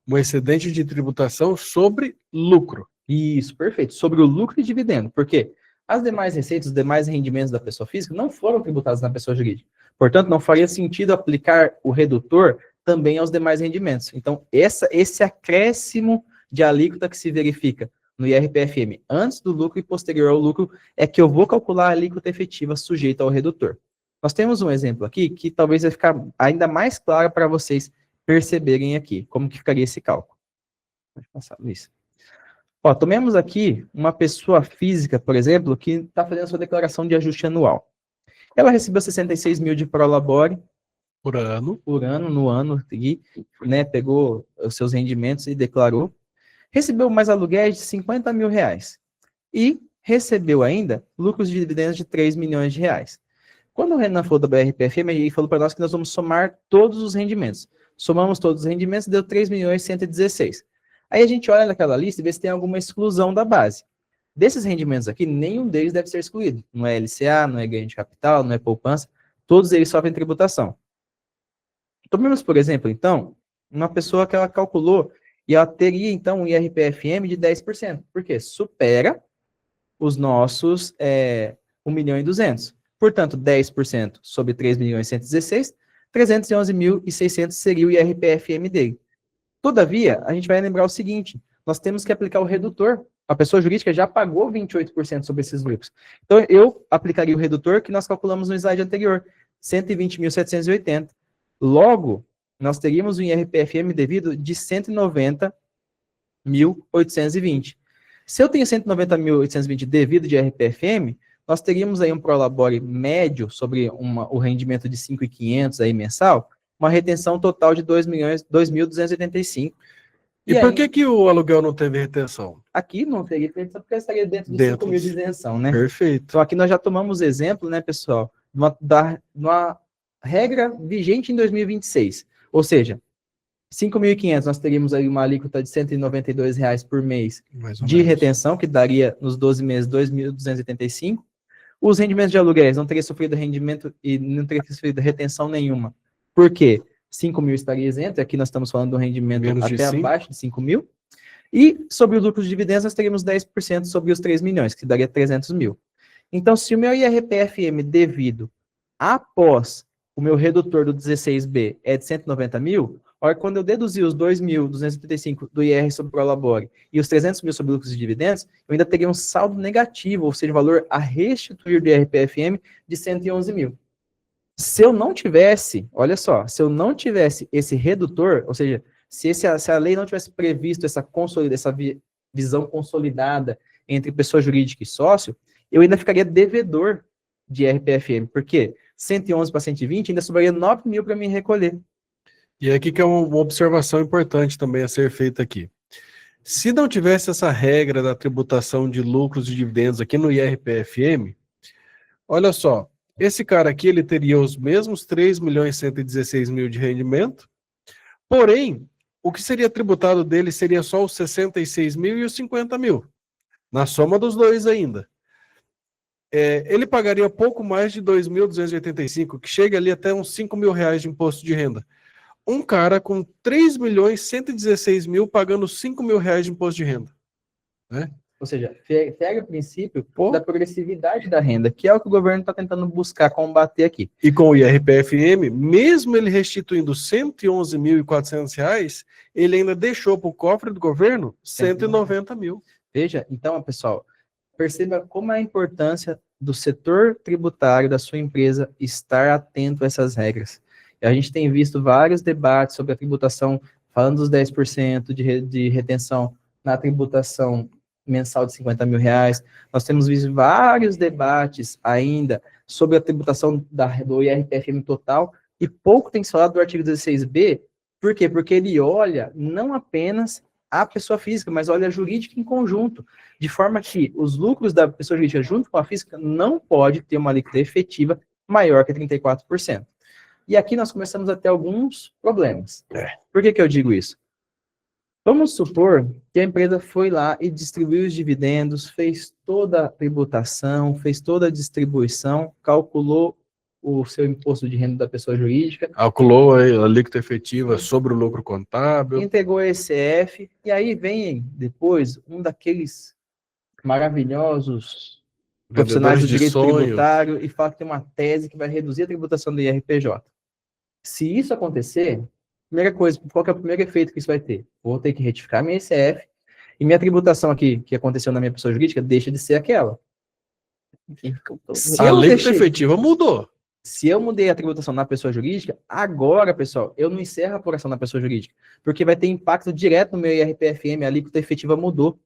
um excedente de tributação sobre lucro. Isso, perfeito. Sobre o lucro e dividendo. Por quê? As demais receitas, os demais rendimentos da pessoa física não foram tributados na pessoa jurídica. Portanto, não faria sentido aplicar o redutor também aos demais rendimentos. Então, esse acréscimo de alíquota que se verifica no IRPFM antes do lucro e posterior ao lucro é que eu vou calcular a alíquota efetiva sujeita ao redutor. Nós temos um exemplo aqui que talvez vai ficar ainda mais claro para vocês perceberem aqui como que ficaria esse cálculo. Pode passar, Luiz. Ó, tomemos aqui uma pessoa física, por exemplo, que está fazendo a sua declaração de ajuste anual. Ela recebeu 66 mil de prolabore por ano, no ano, né, pegou os seus rendimentos e declarou. Recebeu mais aluguéis de 50 mil reais. E recebeu ainda lucros de dividendos de 3 milhões de reais. Quando o Renan falou da BRPFM, ele falou para nós que nós vamos somar todos os rendimentos. Somamos todos os rendimentos, deu 3 milhões e 116. Aí a gente olha naquela lista e vê se tem alguma exclusão da base. Desses rendimentos aqui, nenhum deles deve ser excluído. Não é LCA, não é ganho de capital, não é poupança. Todos eles sofrem tributação. Tomemos, por exemplo, então, uma pessoa que ela calculou e ela teria, então, um IRPFM de 10%. Por quê? Supera os nossos 1 milhão e 200. Portanto, 10% sobre 3 milhões e 116 R$311.600 seria o IRPFM dele. Todavia, a gente vai lembrar o seguinte, nós temos que aplicar o redutor. A pessoa jurídica já pagou 28% sobre esses lucros. Então, eu aplicaria o redutor que nós calculamos no slide anterior, 120.780. Logo, nós teríamos um IRPFM devido de 190.820. Se eu tenho 190.820 devido de IRPFM, nós teríamos aí um prolabore médio sobre o rendimento de 5.500 aí mensal, uma retenção total de 2.285. E por que o aluguel não teve retenção? Aqui não teria retenção porque estaria dentro dos 5.000 de isenção, né? Perfeito. Então aqui nós já tomamos exemplo, né, pessoal, de uma regra vigente em 2026. Ou seja, 5.500 nós teríamos aí uma alíquota de R$192 por mês de retenção, que daria nos 12 meses 2.285. Os rendimentos de aluguéis não teriam sofrido rendimento e não teriam sofrido retenção nenhuma. Por quê? 5.000 estaria isento, aqui nós estamos falando de um rendimento até abaixo de 5.000. E sobre o lucro de dividendos, nós teríamos 10% sobre os 3 milhões, que daria 300 mil. Então, se o meu IRPFM devido após o meu redutor do 16B é de 190 mil, olha, quando eu deduzir os 2.235 do IR sobre o prolabore e os 300 mil sobre lucros de dividendos, eu ainda teria um saldo negativo, ou seja, o valor a restituir do IRPFM de 111 mil. Se eu não tivesse, olha só, se eu não tivesse esse redutor, ou seja, se a lei não tivesse previsto essa visão consolidada entre pessoa jurídica e sócio, eu ainda ficaria devedor de IRPFM. Por quê? 111 para 120, ainda sobraria 9 mil para mim recolher. E aqui que é uma observação importante também a ser feita aqui. Se não tivesse essa regra da tributação de lucros e dividendos aqui no IRPFM, olha só, esse cara aqui ele teria os mesmos 3.116.000 de rendimento, porém, o que seria tributado dele seria só os 66 mil e os 50 mil, na soma dos dois ainda. Ele pagaria pouco mais de 2.285, que chega ali até uns 5 mil reais de imposto de renda. Um cara com 3.116.000 pagando 5 mil reais de imposto de renda. Né? Ou seja, pega o princípio da progressividade da renda, que é o que o governo está tentando buscar combater aqui. E com o IRPFM, mesmo ele restituindo R$ 111.400, ele ainda deixou para o cofre do governo 190 mil. Veja, então, pessoal, perceba como é a importância do setor tributário da sua empresa estar atento a essas regras. E a gente tem visto vários debates sobre a tributação, falando dos 10% de retenção na tributação mensal de 50 mil reais. Nós temos visto vários debates ainda sobre a tributação do IRPFM total, e pouco tem se falado do artigo 16B. Por quê? Porque ele olha não apenas a pessoa física, mas olha a jurídica em conjunto, de forma que os lucros da pessoa jurídica junto com a física não pode ter uma alíquota efetiva maior que 34%. E aqui nós começamos a ter alguns problemas. Por que eu digo isso? Vamos supor que a empresa foi lá e distribuiu os dividendos, fez toda a tributação, fez toda a distribuição, calculou o seu imposto de renda da pessoa jurídica. Calculou a alíquota efetiva sobre o lucro contábil. Entregou a ECF, e aí vem depois um daqueles maravilhosos profissionais do direito tributário e fala que tem uma tese que vai reduzir a tributação do IRPJ. Se isso acontecer, primeira coisa, qual que é o primeiro efeito que isso vai ter? Vou ter que retificar minha ECF e minha tributação aqui, que aconteceu na minha pessoa jurídica, deixa de ser aquela. A alíquota efetiva mudou. Se eu mudei a tributação na pessoa jurídica, agora, pessoal, eu não encerro a apuração na pessoa jurídica, porque vai ter impacto direto no meu IRPFM, a alíquota efetiva mudou.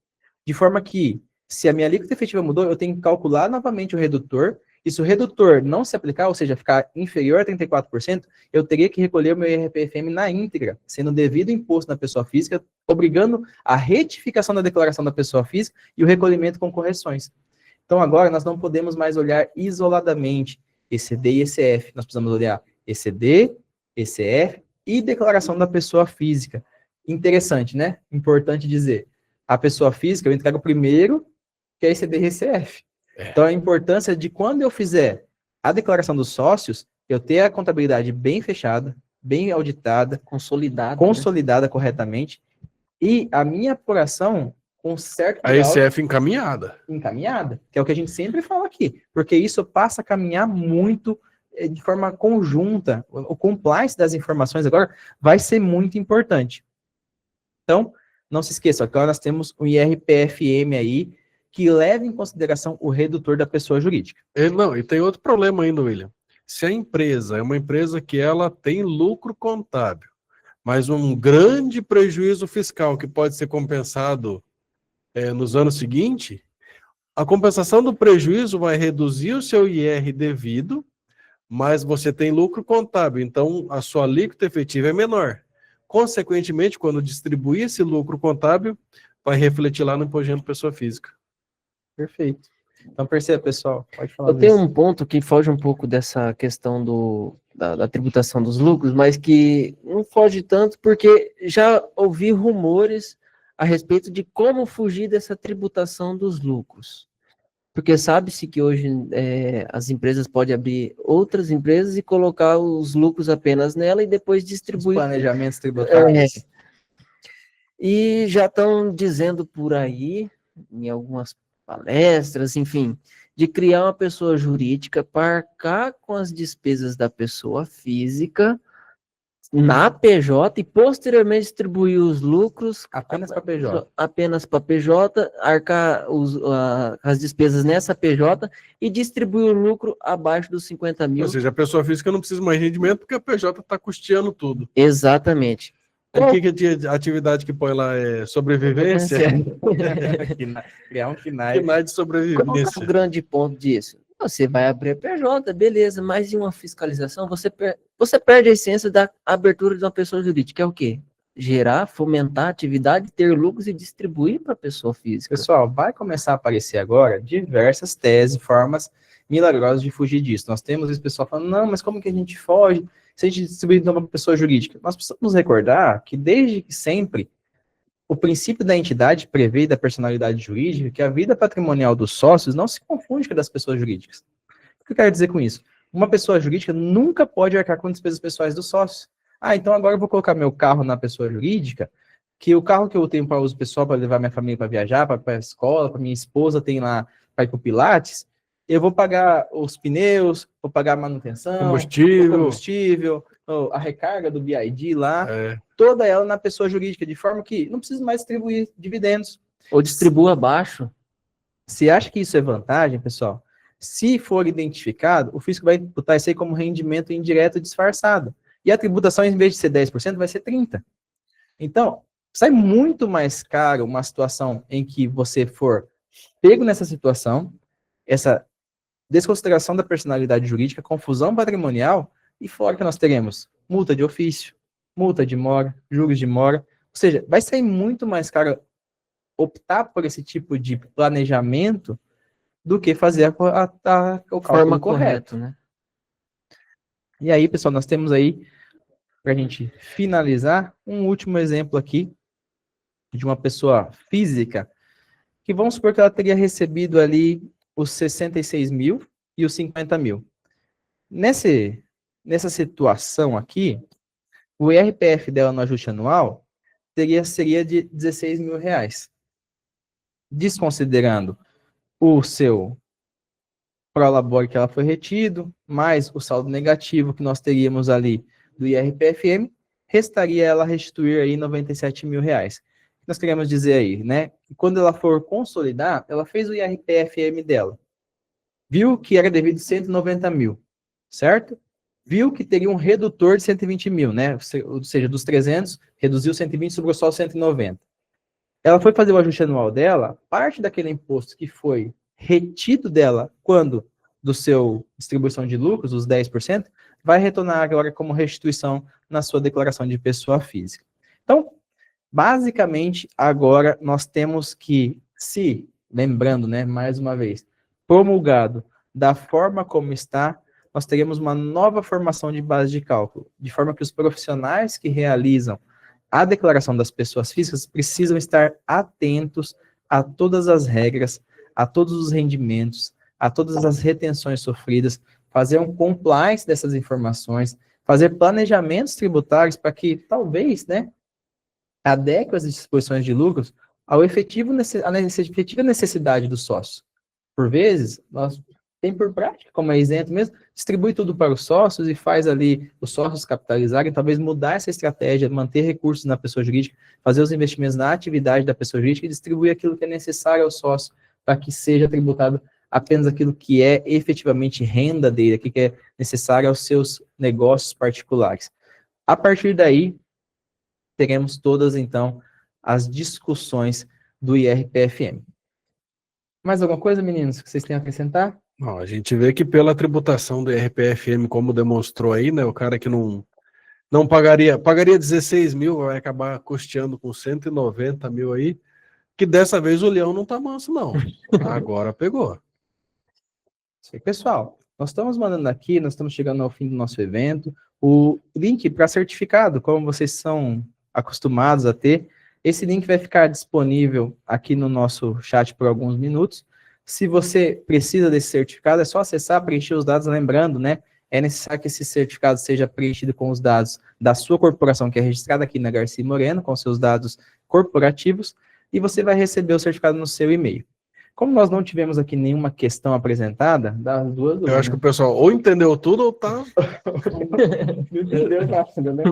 De forma que, se a minha alíquota efetiva mudou, eu tenho que calcular novamente o redutor, e se o redutor não se aplicar, ou seja, ficar inferior a 34%, eu teria que recolher o meu IRPFM na íntegra, sendo devido imposto na pessoa física, obrigando a retificação da declaração da pessoa física e o recolhimento com correções. Então, agora, nós não podemos mais olhar isoladamente ECD e ECF. Nós precisamos olhar ECD, ECF e declaração da pessoa física. Interessante, né? Importante dizer. A pessoa física, eu entrego primeiro, que é ECD e ECF. Então, a importância de quando eu fizer a declaração dos sócios, eu ter a contabilidade bem fechada, bem auditada, consolidada corretamente, e a minha apuração com certo grau... A ECF encaminhada. Encaminhada, que é o que a gente sempre fala aqui, porque isso passa a caminhar muito de forma conjunta, o compliance das informações agora vai ser muito importante. Então, não se esqueça, agora nós temos o IRPFM aí, que leva em consideração o redutor da pessoa jurídica. Não, e tem outro problema ainda, William. Se a empresa é uma empresa que ela tem lucro contábil, mas um grande prejuízo fiscal que pode ser compensado nos anos seguintes, a compensação do prejuízo vai reduzir o seu IR devido, mas você tem lucro contábil, então a sua alíquota efetiva é menor. Consequentemente, quando distribuir esse lucro contábil, vai refletir lá no imposto de renda pessoa física. Perfeito. Então perceba, pessoal, pode falar. Eu tenho um ponto que foge um pouco dessa questão da tributação dos lucros, mas que não foge tanto, porque já ouvi rumores a respeito de como fugir dessa tributação dos lucros. Porque sabe-se que hoje as empresas podem abrir outras empresas e colocar os lucros apenas nela e depois distribuir. Os planejamentos tributários. E já estão dizendo por aí, em algumas palestras, enfim, de criar uma pessoa jurídica para arcar com as despesas da pessoa física na PJ e posteriormente distribuir os lucros Apenas para PJ. Apenas para PJ, arcar as despesas nessa PJ e distribuir o lucro abaixo dos 50 mil. Ou seja, a pessoa física não precisa mais de rendimento porque a PJ está custeando tudo. Exatamente. O que a atividade que põe lá é sobrevivência? Criar um KNAI. KNAI de sobrevivência. Qual é o grande ponto disso? Você vai abrir a PJ, beleza, mas em uma fiscalização você perde a essência da abertura de uma pessoa jurídica, que é o quê? Gerar, fomentar a atividade, ter lucros e distribuir para a pessoa física. Pessoal, vai começar a aparecer agora diversas teses, formas milagrosas de fugir disso. Nós temos esse pessoal falando, não, mas como que a gente foge se a gente distribuir então para uma pessoa jurídica? Nós precisamos recordar que desde sempre o princípio da entidade prevê e da personalidade jurídica que a vida patrimonial dos sócios não se confunde com a das pessoas jurídicas. O que eu quero dizer com isso? Uma pessoa jurídica nunca pode arcar com despesas pessoais dos sócios. Então agora eu vou colocar meu carro na pessoa jurídica, que o carro que eu tenho para uso pessoal, para levar minha família para viajar, para a escola, para minha esposa tem lá para ir para o Pilates, eu vou pagar os pneus, vou pagar a manutenção, combustível, a recarga do BID lá, toda ela na pessoa jurídica, de forma que não precisa mais distribuir dividendos. Ou distribua abaixo. Você acha que isso é vantagem, pessoal? Se for identificado, o fisco vai imputar isso aí como rendimento indireto disfarçado. E a tributação, em vez de ser 10%, vai ser 30%. Então, sai muito mais caro uma situação em que você for pego nessa situação, essa desconsideração da personalidade jurídica, confusão patrimonial, e fora que nós teremos multa de ofício, multa de mora, juros de mora, ou seja, vai sair muito mais caro optar por esse tipo de planejamento do que fazer o cálculo correto, né? E aí, pessoal, nós temos aí, para a gente finalizar, um último exemplo aqui de uma pessoa física, que vamos supor que ela teria recebido ali os 66 mil e os 50 mil. Nessa situação aqui, o IRPF dela no ajuste anual seria de 16 mil reais. Desconsiderando o seu prolabore que ela foi retido, mais o saldo negativo que nós teríamos ali do IRPFM, restaria ela restituir aí 97 mil reais. Nós queremos dizer aí, né? Que quando ela for consolidar, ela fez o IRPFM dela. Viu que era devido 190 mil, certo? Viu que teria um redutor de 120 mil, né? Ou seja, dos 300, reduziu 120, sobrou só 190. Ela foi fazer o ajuste anual dela, parte daquele imposto que foi retido dela quando do seu distribuição de lucros, os 10%, vai retornar agora como restituição na sua declaração de pessoa física. Então, basicamente, agora nós temos que, lembrando, né, mais uma vez, promulgado da forma como está, nós teremos uma nova formação de base de cálculo, de forma que os profissionais que realizam a declaração das pessoas físicas precisam estar atentos a todas as regras, a todos os rendimentos, a todas as retenções sofridas, fazer um compliance dessas informações, fazer planejamentos tributários para que, talvez, né, adequem as disposições de lucros à efetiva necessidade do sócio. Por vezes, nós tem por prática, como é isento mesmo, distribui tudo para os sócios e faz ali os sócios capitalizarem, talvez mudar essa estratégia, manter recursos na pessoa jurídica, fazer os investimentos na atividade da pessoa jurídica e distribuir aquilo que é necessário ao sócio para que seja tributado apenas aquilo que é efetivamente renda dele, aquilo que é necessário aos seus negócios particulares. A partir daí, teremos todas, então, as discussões do IRPFM. Mais alguma coisa, meninos, que vocês têm a acrescentar? Ó, a gente vê que pela tributação do IRPFM, como demonstrou aí, né, o cara que não pagaria 16 mil, vai acabar custeando com 190 mil aí, que dessa vez o leão não tá manso, não. Agora pegou. Isso aí, pessoal, nós estamos mandando aqui, nós estamos chegando ao fim do nosso evento, o link para certificado, como vocês são acostumados a ter, esse link vai ficar disponível aqui no nosso chat por alguns minutos. Se você precisa desse certificado, é só acessar, preencher os dados, lembrando, né, é necessário que esse certificado seja preenchido com os dados da sua corporação, que é registrada aqui na Garcia Moreno, com seus dados corporativos, e você vai receber o certificado no seu e-mail. Como nós não tivemos aqui nenhuma questão apresentada, das duas... Eu acho que o pessoal ou entendeu tudo ou tá... Não entendeu nada, né?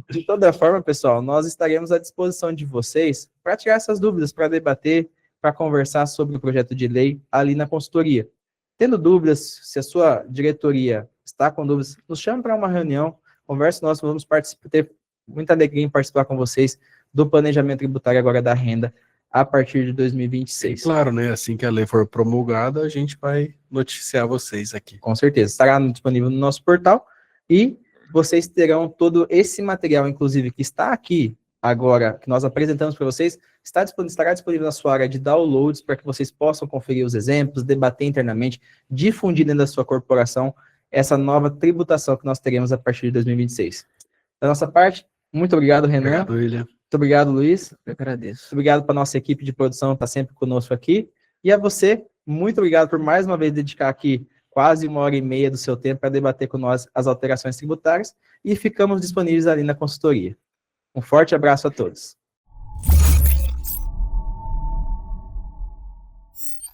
De toda forma, pessoal, nós estaremos à disposição de vocês para tirar essas dúvidas, para debater, para conversar sobre o projeto de lei ali na consultoria. Tendo dúvidas, se a sua diretoria está com dúvidas, nos chame para uma reunião, converse, nós vamos ter muita alegria em participar com vocês do planejamento tributário agora da renda a partir de 2026. E claro, né, assim que a lei for promulgada, a gente vai noticiar vocês aqui. Com certeza, estará disponível no nosso portal e vocês terão todo esse material, inclusive, que está aqui agora, que nós apresentamos para vocês, estará disponível na sua área de downloads para que vocês possam conferir os exemplos, debater internamente, difundir dentro da sua corporação essa nova tributação que nós teremos a partir de 2026. Da nossa parte, muito obrigado, Renan. Obrigado, William. Muito obrigado, Luiz. Eu agradeço. Muito obrigado para a nossa equipe de produção que está sempre conosco aqui. E a você, muito obrigado por mais uma vez dedicar aqui quase 1h30 do seu tempo para debater com nós as alterações tributárias e ficamos disponíveis ali na consultoria. Um forte abraço a todos.